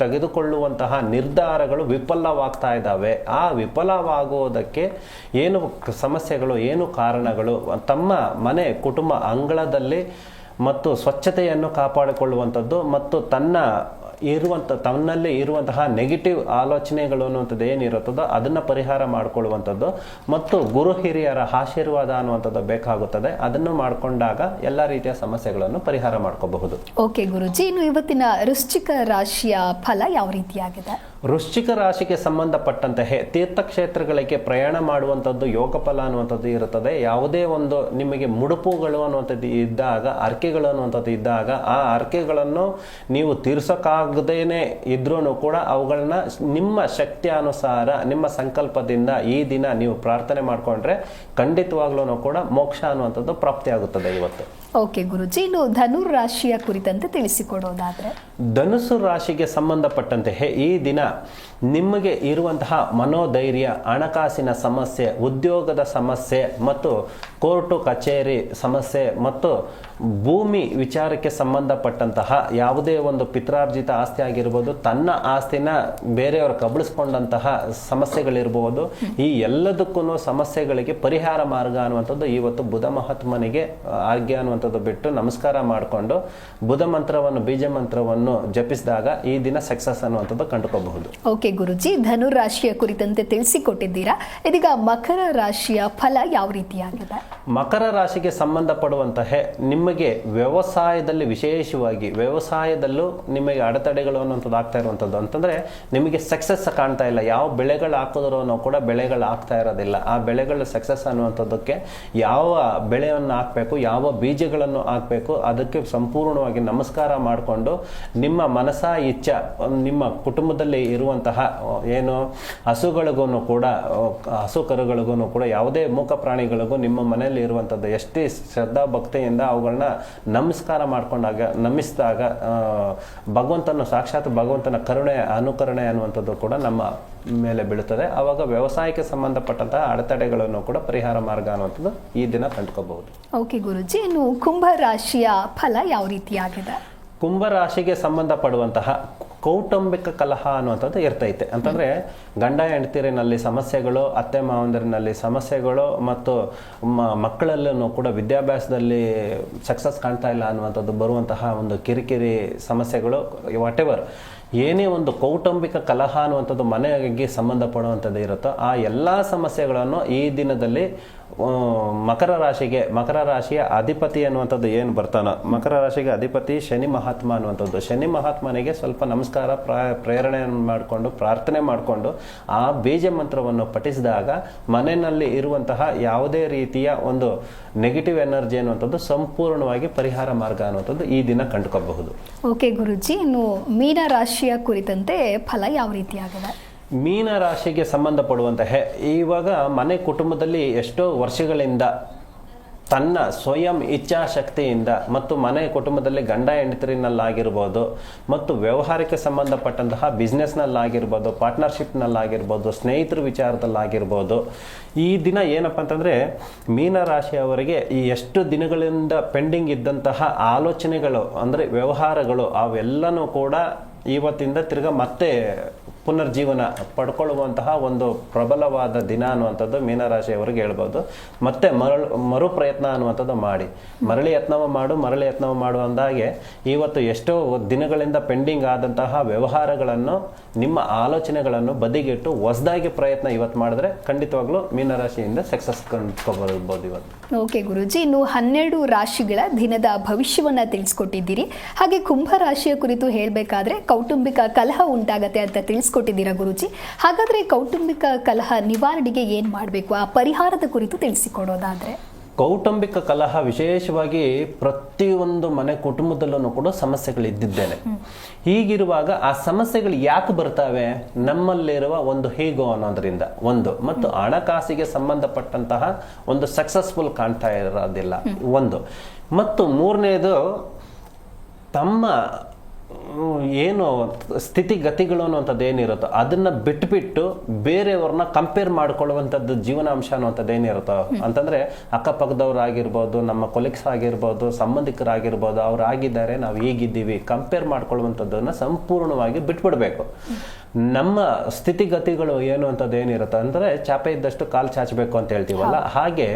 ತೆಗೆದುಕೊಳ್ಳುವಂತಹ ನಿರ್ಧಾರಗಳು ವಿಫಲವಾಗ್ತಾ ಇದ್ದಾವೆ. ಆ ವಿಫಲವಾಗುವುದಕ್ಕೆ ಏನು ಸಮಸ್ಯೆಗಳು, ಏನು ಕಾರಣಗಳು, ತಮ್ಮ ಮನೆ ಕುಟುಂಬ ಅಂಗಳದಲ್ಲಿ ಮತ್ತು ಸ್ವಚ್ಛತೆಯನ್ನು ಕಾಪಾಡಿಕೊಳ್ಳುವಂಥದ್ದು ಮತ್ತು ತನ್ನಲ್ಲಿ ಇರುವಂತಹ ನೆಗೆಟಿವ್ ಆಲೋಚನೆಗಳು ಅನ್ನುವಂಥದ್ದು ಏನಿರುತ್ತದೋ ಅದನ್ನು ಪರಿಹಾರ ಮಾಡಿಕೊಳ್ಳುವಂಥದ್ದು ಮತ್ತು ಗುರು ಹಿರಿಯರ ಆಶೀರ್ವಾದ ಅನ್ನುವಂಥದ್ದು ಬೇಕಾಗುತ್ತದೆ. ಅದನ್ನು ಮಾಡಿಕೊಂಡಾಗ ಎಲ್ಲ ರೀತಿಯ ಸಮಸ್ಯೆಗಳನ್ನು ಪರಿಹಾರ ಮಾಡ್ಕೋಬಹುದು. ಓಕೆ ಗುರುಜಿ, ಇನ್ನು ಇವತ್ತಿನ ವೃಶ್ಚಿಕ ರಾಶಿಯ ಫಲ ಯಾವ ರೀತಿಯಾಗಿದೆ? ವೃಶ್ಚಿಕ ರಾಶಿಗೆ ಸಂಬಂಧಪಟ್ಟಂತೆ ತೀರ್ಥಕ್ಷೇತ್ರಗಳಿಗೆ ಪ್ರಯಾಣ ಮಾಡುವಂಥದ್ದು ಯೋಗ ಫಲ ಅನ್ನುವಂಥದ್ದು ಇರುತ್ತದೆ. ಯಾವುದೇ ಒಂದು ನಿಮಗೆ ಮುಡುಪುಗಳು ಅನ್ನುವಂಥದ್ದು ಇದ್ದಾಗ, ಅರ್ಕೆಗಳು ಅನ್ನುವಂಥದ್ದು ಇದ್ದಾಗ, ಆ ಅರ್ಕೆಗಳನ್ನು ನೀವು ತೀರ್ಸೋಕ್ಕಾಗದೇನೆ ಇದ್ರೂ ಕೂಡ ಅವುಗಳನ್ನ ನಿಮ್ಮ ಶಕ್ತಿಯಾನುಸಾರ ನಿಮ್ಮ ಸಂಕಲ್ಪದಿಂದ ಈ ದಿನ ನೀವು ಪ್ರಾರ್ಥನೆ ಮಾಡಿಕೊಂಡ್ರೆ ಖಂಡಿತವಾಗ್ಲೂ ಕೂಡ ಮೋಕ್ಷ ಅನ್ನುವಂಥದ್ದು ಪ್ರಾಪ್ತಿಯಾಗುತ್ತದೆ ಇವತ್ತು. ಓಕೆ ಗುರುಜಿ, ಇನ್ನು ಧನುರ್ ರಾಶಿಯ ಕುರಿತಂತೆ ತಿಳಿಸಿಕೊಡೋದಾದ್ರೆ? ಧನುಸ್ಸು ರಾಶಿಗೆ ಸಂಬಂಧಪಟ್ಟಂತೆ ಈ ದಿನ ನಿಮಗೆ ಇರುವಂತಹ ಮನೋಧೈರ್ಯ, ಹಣಕಾಸಿನ ಸಮಸ್ಯೆ, ಉದ್ಯೋಗದ ಸಮಸ್ಯೆ ಮತ್ತು ಕೋರ್ಟು ಕಚೇರಿ ಸಮಸ್ಯೆ ಮತ್ತು ಭೂಮಿ ವಿಚಾರಕ್ಕೆ ಸಂಬಂಧಪಟ್ಟಂತಹ ಯಾವುದೇ ಒಂದು ಪಿತ್ರಾರ್ಜಿತ ಆಸ್ತಿ ಆಗಿರ್ಬೋದು, ತನ್ನ ಆಸ್ತಿನ ಬೇರೆಯವರು ಕಬಳಿಸ್ಕೊಂಡಂತಹ ಸಮಸ್ಯೆಗಳಿರ್ಬೋದು, ಈ ಎಲ್ಲದಕ್ಕೂ ಸಮಸ್ಯೆಗಳಿಗೆ ಪರಿಹಾರ ಮಾರ್ಗ ಅನ್ನುವಂಥದ್ದು ಇವತ್ತು ಬುಧ ಮಹಾತ್ಮನಿಗೆ ಆಜ್ಞೆ ಅನ್ನುವಂಥದ್ದು ಬಿಟ್ಟು ನಮಸ್ಕಾರ ಮಾಡಿಕೊಂಡು ಬುಧ ಮಂತ್ರವನ್ನು, ಬೀಜ ಮಂತ್ರವನ್ನು ಜಪಿಸಿದಾಗ ಈ ದಿನ ಸಕ್ಸಸ್ ಅನ್ನುವಂಥದ್ದು ಕಂಡುಕೋಬಹುದು. ಓಕೆ ಗುರುಜಿ, ಧನುರ್ ರಾಶಿಯ ಕುರಿತಂತೆ ತಿಳಿಸಿಕೊಟ್ಟಿದ್ದೀರಾ. ಇದೀಗ ಮಕರ ರಾಶಿಯ ಫಲ ಯಾವ ರೀತಿಯಾಗಿದೆ? ಮಕರ ರಾಶಿಗೆ ಸಂಬಂಧಪಡುವಂತಹ ನಿಮಗೆ ವ್ಯವಸಾಯದಲ್ಲಿ ವಿಶೇಷವಾಗಿ ವ್ಯವಸಾಯದಲ್ಲೂ ನಿಮಗೆ ಅಡೆತಡೆಗಳು ಅನ್ನುವಂಥದ್ದು ಆಗ್ತಾ ಇರುವಂಥದ್ದು ಅಂತಂದ್ರೆ ನಿಮಗೆ ಸಕ್ಸಸ್ ಕಾಣ್ತಾ ಇಲ್ಲ. ಯಾವ ಬೆಳೆಗಳು ಹಾಕಿದ್ರೂ ಕೂಡ ಬೆಳೆಗಳು ಆಗ್ತಾ ಇರೋದಿಲ್ಲ. ಆ ಬೆಳೆಗಳು ಸಕ್ಸಸ್ ಅನ್ನುವಂಥದ್ದಕ್ಕೆ ಯಾವ ಬೆಳೆಯನ್ನು ಹಾಕಬೇಕು, ಯಾವ ಬೀಜಗಳನ್ನು ಹಾಕಬೇಕು, ಅದಕ್ಕೆ ಸಂಪೂರ್ಣವಾಗಿ ನಮಸ್ಕಾರ ಮಾಡಿಕೊಂಡು ನಿಮ್ಮ ಮನಸ ಇಚ್ಛ ನಿಮ್ಮ ಕುಟುಂಬದಲ್ಲಿ ಇರುವಂತಹ ಏನು ಹಸುಗಳಿಗೂ ಕೂಡ, ಹಸು ಕರುಗಳಿಗೂ ಕೂಡ, ಯಾವುದೇ ಮೂಕ ಪ್ರಾಣಿಗಳಿಗೂ ನಿಮ್ಮ ಮನೆಯಲ್ಲಿ ಇರುವಂಥದ್ದು ಎಷ್ಟೇ ಶ್ರದ್ಧಾ ಭಕ್ತಿಯಿಂದ ಅವುಗಳನ್ನ ನಮಸ್ಕಾರ ಮಾಡ್ಕೊಂಡಾಗ, ನಮಿಸಿದಾಗ ಭಗವಂತನ ಸಾಕ್ಷಾತ್ ಭಗವಂತನ ಕರುಣೆ, ಅನುಕರಣೆ ಅನ್ನುವಂಥದ್ದು ಕೂಡ ನಮ್ಮ ಮೇಲೆ ಬೀಳುತ್ತದೆ. ಆವಾಗ ವ್ಯವಸಾಯಕ್ಕೆ ಸಂಬಂಧಪಟ್ಟಂತಹ ಅಡೆತಡೆಗಳನ್ನು ಕೂಡ ಪರಿಹಾರ ಮಾರ್ಗ ಅನ್ನುವಂಥದ್ದು ಈ ದಿನ ಕಂಡುಕೋಬಹುದು. ಓಕೆ ಗುರುಜಿ, ಇನ್ನು ಕುಂಭ ರಾಶಿಯ ಫಲ ಯಾವ ರೀತಿಯಾಗಿದೆ? ಕುಂಭ ರಾಶಿಗೆ ಸಂಬಂಧಪಡುವಂತಹ ಕೌಟುಂಬಿಕ ಕಲಹ ಅನ್ನುವಂಥದ್ದು ಇರ್ತೈತೆ. ಅಂತಂದ್ರೆ ಗಂಡ ಹೆಂಡತಿರಿನಲ್ಲಿ ಸಮಸ್ಯೆಗಳು, ಅತ್ತೆ ಮಾವಂದರಿನಲ್ಲಿ ಸಮಸ್ಯೆಗಳು ಮತ್ತು ಮಕ್ಕಳಲ್ಲೂ ಕೂಡ ವಿದ್ಯಾಭ್ಯಾಸದಲ್ಲಿ ಸಕ್ಸಸ್ ಕಾಣ್ತಾ ಇಲ್ಲ ಅನ್ನುವಂಥದ್ದು ಬರುವಂತಹ ಒಂದು ಕಿರಿಕಿರಿ ಸಮಸ್ಯೆಗಳು, ವಾಟ್ ಎವರ್ ಏನೇ ಒಂದು ಕೌಟುಂಬಿಕ ಕಲಹ ಅನ್ನುವಂಥದ್ದು ಮನೆಗೆ ಸಂಬಂಧಪಡುವಂಥದ್ದು ಇರುತ್ತೋ ಆ ಎಲ್ಲ ಸಮಸ್ಯೆಗಳನ್ನು ಈ ದಿನದಲ್ಲಿ ಮಕರ ರಾಶಿಯ ಅಧಿಪತಿ ಅನ್ನುವಂಥದ್ದು ಏನು ಬರ್ತಾನೋ, ಮಕರ ರಾಶಿಗೆ ಅಧಿಪತಿ ಶನಿ ಮಹಾತ್ಮ ಅನ್ನುವಂಥದ್ದು, ಶನಿ ಮಹಾತ್ಮನಿಗೆ ಸ್ವಲ್ಪ ನಮಸ್ಕಾರ ಪ್ರೇರಣೆಯನ್ನು ಮಾಡಿಕೊಂಡು ಪ್ರಾರ್ಥನೆ ಮಾಡಿಕೊಂಡು ಆ ಬೀಜ ಮಂತ್ರವನ್ನು ಪಠಿಸಿದಾಗ ಮನೆಯಲ್ಲಿ ಇರುವಂತಹ ಯಾವುದೇ ರೀತಿಯ ಒಂದು ನೆಗೆಟಿವ್ ಎನರ್ಜಿ ಅನ್ನುವಂಥದ್ದು ಸಂಪೂರ್ಣವಾಗಿ ಪರಿಹಾರ ಮಾರ್ಗ ಅನ್ನುವಂಥದ್ದು ಈ ದಿನ ಕಂಡುಕೋಬಹುದು. ಓಕೆ ಗುರುಜಿ, ಇನ್ನು ಮೀನ ರಾಶಿಯ ಕುರಿತಂತೆ ಫಲ ಯಾವ ರೀತಿಯಾಗಿದೆ? ಮೀನ ರಾಶಿಗೆ ಸಂಬಂಧಪಡುವಂತಹ ಇವಾಗ ಮನೆ ಕುಟುಂಬದಲ್ಲಿ ಎಷ್ಟೋ ವರ್ಷಗಳಿಂದ ತನ್ನ ಸ್ವಯಂ ಇಚ್ಛಾಶಕ್ತಿಯಿಂದ ಮತ್ತು ಮನೆ ಕುಟುಂಬದಲ್ಲಿ ಗಂಡ ಹೆಂಡತಿನಲ್ಲಾಗಿರ್ಬೋದು ಮತ್ತು ವ್ಯವಹಾರಕ್ಕೆ ಸಂಬಂಧಪಟ್ಟಂತಹ ಬಿಸ್ನೆಸ್ನಲ್ಲಾಗಿರ್ಬೋದು, ಪಾರ್ಟ್ನರ್ಶಿಪ್ನಲ್ಲಾಗಿರ್ಬೋದು, ಸ್ನೇಹಿತರ ವಿಚಾರದಲ್ಲಾಗಿರ್ಬೋದು, ಈ ದಿನ ಏನಪ್ಪ ಅಂತಂದರೆ ಮೀನರಾಶಿಯವರಿಗೆ ಈ ಎಷ್ಟು ದಿನಗಳಿಂದ ಪೆಂಡಿಂಗ್ ಇದ್ದಂತಹ ಆಲೋಚನೆಗಳು ಅಂದರೆ ವ್ಯವಹಾರಗಳು ಅವೆಲ್ಲನೂ ಕೂಡ ಇವತ್ತಿಂದ ತಿರ್ಗಾ ಮತ್ತೆ ಪುನರ್ಜೀವನ ಪಡ್ಕೊಳ್ಳುವಂತಹ ಒಂದು ಪ್ರಬಲವಾದ ದಿನ ಅನ್ನುವಂಥದ್ದು ಮೀನರಾಶಿಯವರಿಗೆ ಹೇಳ್ಬೋದು. ಮತ್ತೆ ಮರು ಪ್ರಯತ್ನ ಅನ್ನುವಂಥದ್ದು ಮಾಡಿ, ಮರಳಿ ಯತ್ನವ ಮಾಡು ಅಂದಾಗೆ ಇವತ್ತು ಎಷ್ಟೋ ದಿನಗಳಿಂದ ಪೆಂಡಿಂಗ್ ಆದಂತಹ ವ್ಯವಹಾರಗಳನ್ನು, ನಿಮ್ಮ ಆಲೋಚನೆಗಳನ್ನು ಬದಿಗಿಟ್ಟು ಹೊಸದಾಗಿ ಪ್ರಯತ್ನ ಇವತ್ತು ಮಾಡಿದ್ರೆ ಖಂಡಿತವಾಗ್ಲೂ ಮೀನರಾಶಿಯಿಂದ ಸಕ್ಸಸ್ ಕಂಡುಕೊಳ್ಬೋದು ಇವತ್ತು. ಓಕೆ ಗುರೂಜಿ, ಇನ್ನು 12 ರಾಶಿಗಳ ದಿನದ ಭವಿಷ್ಯವನ್ನ ತಿಳಿಸ್ಕೊಟ್ಟಿದ್ದೀರಿ. ಹಾಗೆ ಕುಂಭ ರಾಶಿಯ ಕುರಿತು ಹೇಳಬೇಕಾದ್ರೆ ಕೌಟುಂಬಿಕ ಕಲಹ ಉಂಟಾಗತ್ತೆ ಅಂತ ತಿಳಿಸ್ಕೊಟ್ಟಿದ್ದೀರಾ ಗುರೂಜಿ. ಹಾಗಾದ್ರೆ ಕೌಟುಂಬಿಕ ಕಲಹ ನಿವಾರಣೆಗೆ ಏನ್ ಮಾಡಬೇಕು, ಆ ಪರಿಹಾರದ ಕುರಿತು ತಿಳಿಸಿಕೊಡೋದಾದ್ರೆ? ಕೌಟುಂಬಿಕ ಕಲಹ ವಿಶೇಷವಾಗಿ ಪ್ರತಿಯೊಂದು ಮನೆ ಕುಟುಂಬದಲ್ಲೂ ಕೂಡ ಸಮಸ್ಯೆಗಳಿದ್ದಿದ್ದೇನೆ. ಹೀಗಿರುವಾಗ ಆ ಸಮಸ್ಯೆಗಳು ಯಾಕೆ ಬರ್ತವೆ? ನಮ್ಮಲ್ಲಿರುವ ಒಂದು ಹೀಗೋ ಅನ್ನೋದ್ರಿಂದ ಒಂದು, ಮತ್ತು ಹಣಕಾಸಿಗೆ ಸಂಬಂಧಪಟ್ಟಂತಹ ಒಂದು ಸಕ್ಸಸ್ಫುಲ್ ಕಾಣ್ತಾ ಇರೋದಿಲ್ಲ ಒಂದು, ಮತ್ತು ಮೂರನೇದು ತಮ್ಮ ಏನು ಸ್ಥಿತಿಗತಿಗಳು ಅನ್ನುವಂಥದ್ದು ಏನಿರುತ್ತೋ ಅದನ್ನ ಬಿಟ್ಬಿಟ್ಟು ಬೇರೆಯವ್ರನ್ನ ಕಂಪೇರ್ ಮಾಡ್ಕೊಳ್ಳುವಂಥದ್ದು ಜೀವನಾಂಶ ಅನ್ನುವಂಥದ್ದು ಏನಿರುತ್ತೋ ಅಂತಂದ್ರೆ ಅಕ್ಕಪಕ್ಕದವ್ರು ಆಗಿರ್ಬೋದು, ನಮ್ಮ ಕೊಲೀಗ್ಸ್ ಆಗಿರ್ಬೋದು, ಸಂಬಂಧಿಕರಾಗಿರ್ಬೋದು, ಅವ್ರು ಆಗಿದ್ದಾರೆ, ನಾವು ಹೀಗಿದ್ದೀವಿ, ಕಂಪೇರ್ ಮಾಡ್ಕೊಳ್ಳುವಂಥದ್ದನ್ನ ಸಂಪೂರ್ಣವಾಗಿ ಬಿಟ್ಬಿಡ್ಬೇಕು. ನಮ್ಮ ಸ್ಥಿತಿಗತಿಗಳು ಏನು ಅಂತದ್ದು ಏನಿರುತ್ತೆ ಅಂದ್ರೆ ಚಾಪೆ ಇದ್ದಷ್ಟು ಕಾಲು ಚಾಚಬೇಕು ಅಂತ ಹೇಳ್ತೀವಲ್ಲ, ಹಾಗೆ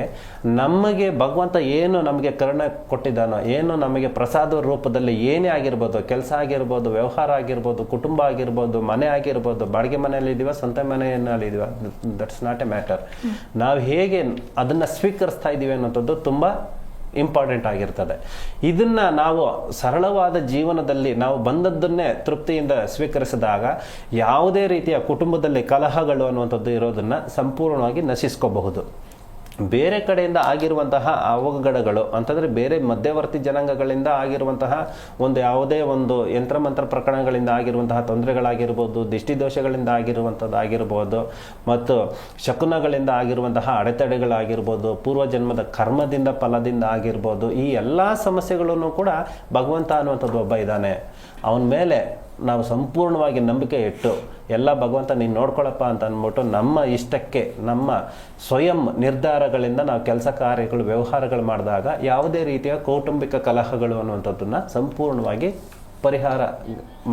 ನಮಗೆ ಭಗವಂತ ಏನು ನಮಗೆ ಕರುಣೆ ಕೊಟ್ಟಿದ್ದಾನೋ, ಏನು ನಮಗೆ ಪ್ರಸಾದ ರೂಪದಲ್ಲಿ ಏನೇ ಆಗಿರ್ಬೋದು, ಕೆಲಸ ಆಗಿರ್ಬೋದು, ವ್ಯವಹಾರ ಆಗಿರ್ಬೋದು, ಕುಟುಂಬ ಆಗಿರ್ಬೋದು, ಮನೆ ಆಗಿರ್ಬೋದು, ಬಾಡಿಗೆ ಮನೆಯಲ್ಲಿ ಇದೀವ, ಸ್ವಂತ ಮನೆಯಲ್ಲಿ ಇದೀವ, ದಟ್ಸ್ ನಾಟ್ ಎ ಮ್ಯಾಟರ್. ನಾವು ಹೇಗೆ ಅದನ್ನ ಸ್ವೀಕರಿಸ್ತಾ ಇದೀವಿ ಅನ್ನೋಂಥದ್ದು ತುಂಬಾ ಇಂಪಾರ್ಟೆಂಟ್ ಆಗಿರ್ತದೆ. ಇದನ್ನ ನಾವು ಸರಳವಾದ ಜೀವನದಲ್ಲಿ ನಾವು ಬಂದದ್ದನ್ನೇ ತೃಪ್ತಿಯಿಂದ ಸ್ವೀಕರಿಸಿದಾಗ ಯಾವುದೇ ರೀತಿಯ ಕುಟುಂಬದಲ್ಲಿ ಕಲಹಗಳು ಅನ್ನುವಂಥದ್ದು ಇರೋದನ್ನ ಸಂಪೂರ್ಣವಾಗಿ ನಶಿಸ್ಕೋಬಹುದು. ಬೇರೆ ಕಡೆಯಿಂದ ಆಗಿರುವಂತಹ ಅವಘಡಗಳು ಅಂತಂದ್ರೆ ಬೇರೆ ಮಧ್ಯವರ್ತಿ ಜನಾಂಗಗಳಿಂದ ಆಗಿರುವಂತಹ ಒಂದು ಯಾವುದೇ ಒಂದು ಯಂತ್ರಮಂತ್ರ ಪ್ರಕರಣಗಳಿಂದ ಆಗಿರುವಂತಹ ತೊಂದರೆಗಳಾಗಿರ್ಬೋದು, ದಿಷ್ಟಿದೋಷಗಳಿಂದ ಆಗಿರುವಂಥದ್ದಾಗಿರ್ಬೋದು, ಮತ್ತು ಶಕುನಗಳಿಂದ ಆಗಿರುವಂತಹ ಅಡೆತಡೆಗಳಾಗಿರ್ಬೋದು, ಪೂರ್ವಜನ್ಮದ ಕರ್ಮದಿಂದ ಫಲದಿಂದ ಆಗಿರ್ಬೋದು, ಈ ಎಲ್ಲ ಸಮಸ್ಯೆಗಳನ್ನು ಕೂಡ ಭಗವಂತ ಅನ್ನುವಂಥದ್ದು ಒಬ್ಬ ಇದ್ದಾನೆ. ಅವನ ಮೇಲೆ ನಾವು ಸಂಪೂರ್ಣವಾಗಿ ನಂಬಿಕೆ ಇಟ್ಟು ಎಲ್ಲ ಭಗವಂತ ನೀನು ನೋಡ್ಕೊಳಪ್ಪ ಅಂತ ಅಂದ್ಬಿಟ್ಟು ನಮ್ಮ ಇಷ್ಟಕ್ಕೆ ನಮ್ಮ ಸ್ವಯಂ ನಿರ್ಧಾರಗಳಿಂದ ನಾವು ಕೆಲಸ ಕಾರ್ಯಗಳು ವ್ಯವಹಾರಗಳು ಮಾಡಿದಾಗ ಯಾವುದೇ ರೀತಿಯ ಕೌಟುಂಬಿಕ ಕಲಹಗಳು ಅನ್ನುವಂಥದ್ದನ್ನ ಸಂಪೂರ್ಣವಾಗಿ ಪರಿಹಾರ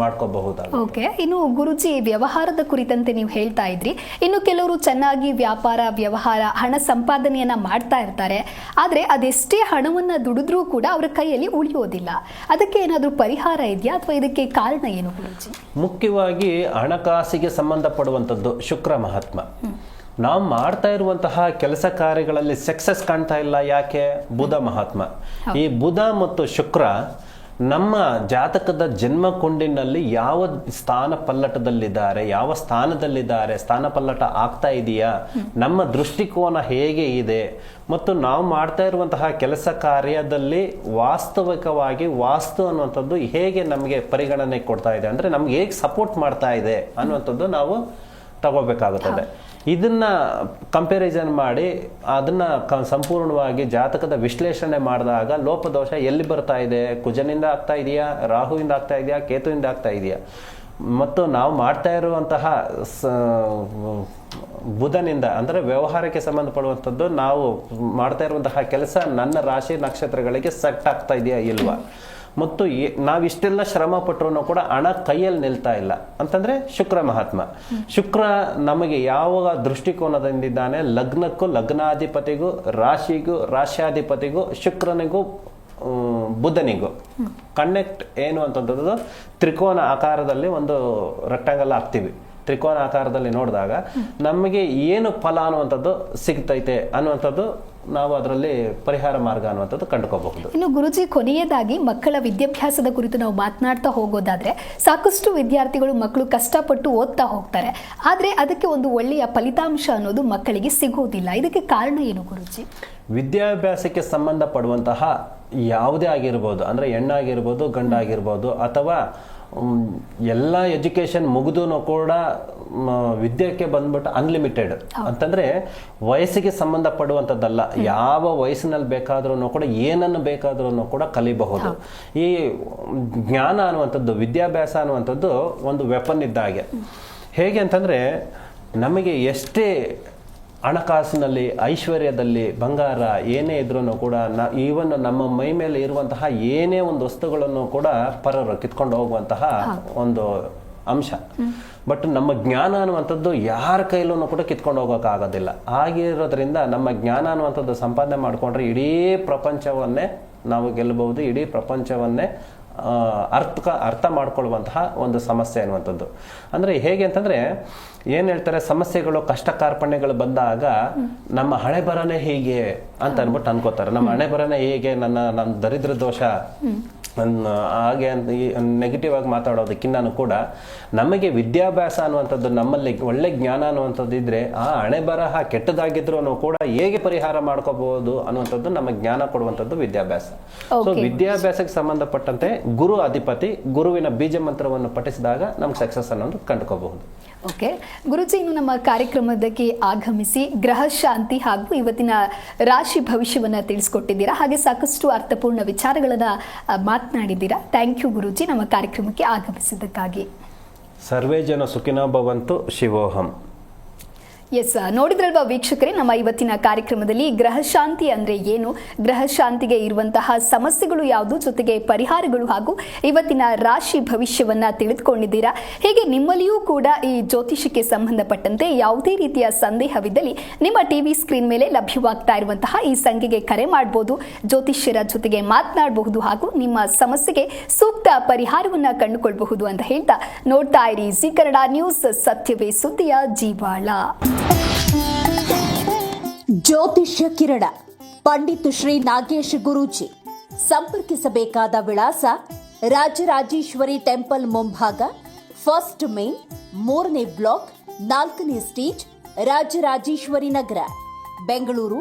ಮಾಡ್ಕೋಬಹುದಾಗಿದೆ. ಓಕೆ, ಇನ್ನು ಗುರುಜಿ ವ್ಯವಹಾರದ ಕುರಿತಂತೆ ನೀವು ಹೇಳ್ತಾ ಇದ್ರಿ, ಇನ್ನು ಕೆಲವರು ಚೆನ್ನಾಗಿ ವ್ಯಾಪಾರ ವ್ಯವಹಾರ ಹಣ ಸಂಪಾದನೆಯನ್ನ ಮಾಡ್ತಾ ಇರ್ತಾರೆ, ಆದ್ರೆ ಅದೆಷ್ಟೇ ಹಣವನ್ನ ದುಡಿದ್ರೂ ಕೂಡ ಅವರ ಕೈಯಲ್ಲಿ ಉಳಿಯೋದಿಲ್ಲ. ಅದಕ್ಕೆ ಏನಾದ್ರೂ ಪರಿಹಾರ ಇದೆಯಾ ಅಥವಾ ಇದಕ್ಕೆ ಕಾರಣ ಏನು ಗುರುಜಿ? ಮುಖ್ಯವಾಗಿ ಹಣಕಾಸಿಗೆ ಸಂಬಂಧಪಡುವಂಥದ್ದು ಶುಕ್ರ ಮಹಾತ್ಮ. ನಾವು ಮಾಡ್ತಾ ಇರುವಂತಹ ಕೆಲಸ ಕಾರ್ಯಗಳಲ್ಲಿ ಸಕ್ಸಸ್ ಕಾಣ್ತಾ ಇಲ್ಲ, ಯಾಕೆ? ಬುಧ ಮಹಾತ್ಮ. ಈ ಬುಧ ಮತ್ತು ಶುಕ್ರ ನಮ್ಮ ಜಾತಕದ ಜನ್ಮ ಕೊಂಡಿನಲ್ಲಿ ಯಾವ ಸ್ಥಾನ ಪಲ್ಲಟದಲ್ಲಿದ್ದಾರೆ, ಯಾವ ಸ್ಥಾನದಲ್ಲಿದ್ದಾರೆ, ಸ್ಥಾನ ಪಲ್ಲಟ ಆಗ್ತಾ ಇದೆಯಾ, ನಮ್ಮ ದೃಷ್ಟಿಕೋನ ಹೇಗೆ ಇದೆ, ಮತ್ತು ನಾವು ಮಾಡ್ತಾ ಇರುವಂತಹ ಕೆಲಸ ಕಾರ್ಯದಲ್ಲಿ ವಾಸ್ತವಿಕವಾಗಿ ವಾಸ್ತು ಅನ್ನುವಂಥದ್ದು ಹೇಗೆ ನಮಗೆ ಪರಿಗಣನೆ ಕೊಡ್ತಾ ಇದೆ, ಅಂದ್ರೆ ನಮ್ಗೆ ಹೇಗೆ ಸಪೋರ್ಟ್ ಮಾಡ್ತಾ ಇದೆ ಅನ್ನುವಂಥದ್ದು ನಾವು ತಗೋಬೇಕಾಗುತ್ತದೆ. ಇದನ್ನ ಕಂಪ್ಯಾರಿಸನ್ ಮಾಡಿ ಅದನ್ನ ಸಂಪೂರ್ಣವಾಗಿ ಜಾತಕದ ವಿಶ್ಲೇಷಣೆ ಮಾಡಿದಾಗ ಲೋಪದೋಷ ಎಲ್ಲಿ ಬರ್ತಾ ಇದೆ, ಕುಜನಿಂದ ಆಗ್ತಾ ಇದೆಯಾ, ರಾಹುವಿಂದ ಆಗ್ತಾ ಇದೆಯಾ, ಕೇತುವಿಂದ ಆಗ್ತಾ ಇದೆಯಾ, ಮತ್ತು ನಾವು ಮಾಡ್ತಾ ಇರುವಂತಹ ಬುಧನಿಂದ ಅಂದ್ರೆ ವ್ಯವಹಾರಕ್ಕೆ ಸಂಬಂಧಪಡುವಂಥದ್ದು ನಾವು ಮಾಡ್ತಾ ಇರುವಂತಹ ಕೆಲಸ ನನ್ನ ರಾಶಿ ನಕ್ಷತ್ರಗಳಿಗೆ ಸೆಟ್ ಆಗ್ತಾ ಇದೆಯಾ ಇಲ್ವಾ, ಮತ್ತು ನಾವಿಷ್ಟೆಲ್ಲ ಶ್ರಮ ಪಟ್ಟರು ಕೂಡ ಹಣ ಕೈಯಲ್ಲಿ ನಿಲ್ತಾ ಇಲ್ಲ ಅಂತಂದ್ರೆ ಶುಕ್ರ ಮಹಾತ್ಮ. ಶುಕ್ರ ನಮಗೆ ಯಾವ ದೃಷ್ಟಿಕೋನದಿಂದಿದ್ದಾನೆ, ಲಗ್ನಕ್ಕೂ ಲಗ್ನಾಧಿಪತಿಗೂ ರಾಶಿಗೂ ರಾಶ್ಯಾಧಿಪತಿಗೂ ಶುಕ್ರನಿಗೂ ಬುಧನಿಗೂ ಕನೆಕ್ಟ್ ಏನು ಅಂತಂದ್ರೆ ತ್ರಿಕೋನ ಆಕಾರದಲ್ಲಿ ಒಂದು ರೆಕ್ಟಾಂಗಲ್ ಹಾಕ್ತಿವಿ. ತ್ರಿಕೋನ ಆಕಾರದಲ್ಲಿ ನೋಡಿದಾಗ ನಮಗೆ ಏನು ಫಲ ಅನ್ನುವಂಥದ್ದು ಸಿಗ್ತೈತೆ ಅನ್ನುವಂಥದ್ದು ನಾವು ಅದರಲ್ಲಿ ಪರಿಹಾರ ಮಾರ್ಗ ಅನ್ನುವಂಥದ್ದು ಕಂಡುಕೋಬಹುದು. ಇನ್ನು ಗುರುಜಿ, ಕೊನೆಯದಾಗಿ ಮಕ್ಕಳ ವಿದ್ಯಾಭ್ಯಾಸದ ಕುರಿತು ನಾವು ಮಾತನಾಡ್ತಾ ಹೋಗೋದಾದ್ರೆ ಸಾಕಷ್ಟು ವಿದ್ಯಾರ್ಥಿಗಳು ಮಕ್ಕಳು ಕಷ್ಟಪಟ್ಟು ಓದ್ತಾ ಹೋಗ್ತಾರೆ, ಆದ್ರೆ ಅದಕ್ಕೆ ಒಂದು ಒಳ್ಳೆಯ ಫಲಿತಾಂಶ ಅನ್ನೋದು ಮಕ್ಕಳಿಗೆ ಸಿಗೋದಿಲ್ಲ. ಇದಕ್ಕೆ ಕಾರಣ ಏನು ಗುರುಜಿ? ವಿದ್ಯಾಭ್ಯಾಸಕ್ಕೆ ಸಂಬಂಧಪಡುವಂತಹ ಯಾವುದೇ ಆಗಿರ್ಬೋದು, ಅಂದ್ರೆ ಹೆಣ್ಣಾಗಿರ್ಬೋದು ಗಂಡಾಗಿರ್ಬೋದು, ಅಥವಾ ಎಲ್ಲ ಎಜುಕೇಶನ್ ಮುಗಿದು ಕೂಡ ವಿದ್ಯೆಗೆ ಬಂದ್ಬಿಟ್ಟು ಅನ್ಲಿಮಿಟೆಡ್ ಅಂತಂದ್ರೆ ವಯಸ್ಸಿಗೆ ಸಂಬಂಧಪಡುವಂಥದ್ದಲ್ಲ. ಯಾವ ವಯಸ್ಸಿನಲ್ಲಿ ಬೇಕಾದ್ರೂ ಕೂಡ ಏನನ್ನು ಬೇಕಾದ್ರೂ ಕೂಡ ಕಲಿಬಹುದು. ಈ ಜ್ಞಾನ ಅನ್ನುವಂಥದ್ದು, ವಿದ್ಯಾಭ್ಯಾಸ ಅನ್ನುವಂಥದ್ದು ಒಂದು ವೆಪನ್ ಇದ್ದಾಗೆ. ಹೇಗೆ ಅಂತಂದ್ರೆ ನಮಗೆ ಎಷ್ಟೇ ಹಣಕಾಸಿನಲ್ಲಿ, ಐಶ್ವರ್ಯದಲ್ಲಿ, ಬಂಗಾರ ಏನೇ ಇದ್ರೂ ಕೂಡ ಈವನ್ ನಮ್ಮ ಮೈ ಮೇಲೆ ಇರುವಂತಹ ಏನೇ ಒಂದು ವಸ್ತುಗಳನ್ನು ಕೂಡ ಪರರು ಕಿತ್ಕೊಂಡು ಹೋಗುವಂತಹ ಒಂದು ಅಂಶ. ಬಟ್ ನಮ್ಮ ಜ್ಞಾನ ಅನ್ನುವಂಥದ್ದು ಯಾರ ಕೈಲೂ ಕೂಡ ಕಿತ್ಕೊಂಡು ಹೋಗೋಕ್ಕಾಗೋದಿಲ್ಲ. ಆಗಿರೋದ್ರಿಂದ ನಮ್ಮ ಜ್ಞಾನ ಅನ್ನುವಂಥದ್ದು ಸಂಪಾದನೆ ಮಾಡಿಕೊಂಡ್ರೆ ಇಡೀ ಪ್ರಪಂಚವನ್ನೇ ನಾವು ಗೆಲ್ಲಬಹುದು, ಇಡೀ ಪ್ರಪಂಚವನ್ನೇ ಅರ್ಥ ಮಾಡ್ಕೊಳ್ಳುವಂತಹ ಒಂದು ಸಮಸ್ಯೆ ಅನ್ನುವಂಥದ್ದು. ಅಂದರೆ ಹೇಗೆ ಅಂತಂದರೆ ಏನು ಹೇಳ್ತಾರೆ, ಸಮಸ್ಯೆಗಳು ಕಷ್ಟ ಕಾರ್ಪಣ್ಯಗಳು ಬಂದಾಗ ನಮ್ಮ ಹಣೆ ಬರನೇ ಹೀಗೆ ಅಂತ ಅಂದ್ಬಿಟ್ಟು ಅನ್ಕೋತಾರೆ. ನಮ್ಮ ಹಣೆ ಬರನೇ ಹೇಗೆ, ನನ್ನ ದರಿದ್ರ ದೋಷ ಹಾಗೆ ಅಂತ ನೆಗೆಟಿವ್ ಆಗಿ ಮಾತಾಡೋದಕ್ಕಿಂತ ಕೂಡ ನಮಗೆ ವಿದ್ಯಾಭ್ಯಾಸ ಅನ್ನುವಂಥದ್ದು, ನಮ್ಮಲ್ಲಿ ಒಳ್ಳೆ ಜ್ಞಾನ ಅನ್ನುವಂಥದ್ದು ಇದ್ರೆ ಆ ಹಣೆ ಬರಹ ಕೆಟ್ಟದಾಗಿದ್ರು ಕೂಡ ಹೇಗೆ ಪರಿಹಾರ ಮಾಡ್ಕೋಬಹುದು ಅನ್ನುವಂಥದ್ದು ನಮ್ಮ ಜ್ಞಾನ ಕೊಡುವಂಥದ್ದು ವಿದ್ಯಾಭ್ಯಾಸ. ಸೊ ವಿದ್ಯಾಭ್ಯಾಸಕ್ಕೆ ಸಂಬಂಧಪಟ್ಟಂತೆ ಗುರು ಅಧಿಪತಿ, ಗುರುವಿನ ಬೀಜ ಮಂತ್ರವನ್ನು ಪಠಿಸಿದಾಗ ನಮ್ಗೆ ಸಕ್ಸಸ್ ಅನ್ನೋದು ಕಂಡುಕೋಬಹುದು. ಓಕೆ ಗುರುಜಿ, ಇನ್ನು ನಮ್ಮ ಕಾರ್ಯಕ್ರಮಕ್ಕೆ ಆಗಮಿಸಿ ಗ್ರಹ ಶಾಂತಿ ಹಾಗೂ ಇವತ್ತಿನ ರಾಶಿ ಭವಿಷ್ಯವನ್ನ ತಿಳಿಸ್ಕೊಟ್ಟಿದ್ದೀರಾ, ಹಾಗೆ ಸಾಕಷ್ಟು ಅರ್ಥಪೂರ್ಣ ವಿಚಾರಗಳನ್ನ ಮಾತನಾಡಿದ್ದೀರಾ. ಥ್ಯಾಂಕ್ ಯು ಗುರುಜಿ, ನಮ್ಮ ಕಾರ್ಯಕ್ರಮಕ್ಕೆ ಆಗಮಿಸಿದ್ದಕ್ಕಾಗಿ. ಸರ್ವೇ ಜನ ಸುಖಿನೋ ಭವಂತು. ಶಿವೋಹಂ. ಎಸ್, ನೋಡಿದ್ರಲ್ವಾ ವೀಕ್ಷಕರೇ, ನಮ್ಮ ಇವತ್ತಿನ ಕಾರ್ಯಕ್ರಮದಲ್ಲಿ ಗ್ರಹ ಶಾಂತಿ ಅಂದ್ರೆ ಏನು, ಗ್ರಹ ಶಾಂತಿಗೆ ಇರುವಂತಹ ಸಮಸ್ಯೆಗಳು ಯಾವುದು, ಜೊತೆಗೆ ಪರಿಹಾರಗಳು ಹಾಗೂ ಇವತ್ತಿನ ರಾಶಿ ಭವಿಷ್ಯವನ್ನ ತಿಳಿದುಕೊಂಡಿದ್ದೀರಾ. ಹೀಗೆ ನಿಮ್ಮಲ್ಲಿಯೂ ಕೂಡ ಈ ಜ್ಯೋತಿಷಕ್ಕೆ ಸಂಬಂಧಪಟ್ಟಂತೆ ಯಾವುದೇ ರೀತಿಯ ಸಂದೇಹವಿದ್ದಲ್ಲಿ ನಿಮ್ಮ ಟಿವಿ ಸ್ಕ್ರೀನ್ ಮೇಲೆ ಲಭ್ಯವಾಗ್ತಾ ಇರುವಂತಹ ಈ ಸಂಖ್ಯೆಗೆ ಕರೆ ಮಾಡಬಹುದು, ಜ್ಯೋತಿಷ್ಯರ ಜೊತೆಗೆ ಮಾತನಾಡಬಹುದು ಹಾಗೂ ನಿಮ್ಮ ಸಮಸ್ಯೆಗೆ ಸೂಕ್ತ ಪರಿಹಾರವನ್ನ ಕಂಡುಕೊಳ್ಳಬಹುದು ಅಂತ ಹೇಳ್ತಾ ನೋಡ್ತಾ ಇರಿ ಜಿ ಕನ್ನಡ ನ್ಯೂಸ್, ಸತ್ಯವೇ ಸುದ್ದಿಯ ಜೀವಾಳ. ಜ್ಯೋತಿಷ್ಯ ಕಿರಣ ಪಂಡಿತ್ ಶ್ರೀ ನಾಗೇಶ್ ಗುರೂಜಿ. ಸಂಪರ್ಕಿಸಬೇಕಾದ ವಿಳಾಸ ರಾಜರಾಜೇಶ್ವರಿ ಟೆಂಪಲ್ ಮುಂಭಾಗ, ಫಸ್ಟ್ ಮೇನ್, 3ನೇ ಬ್ಲಾಕ್, 4ನೇ ಸ್ಟೇಜ್, ರಾಜರಾಜೇಶ್ವರಿ ನಗರ, ಬೆಂಗಳೂರು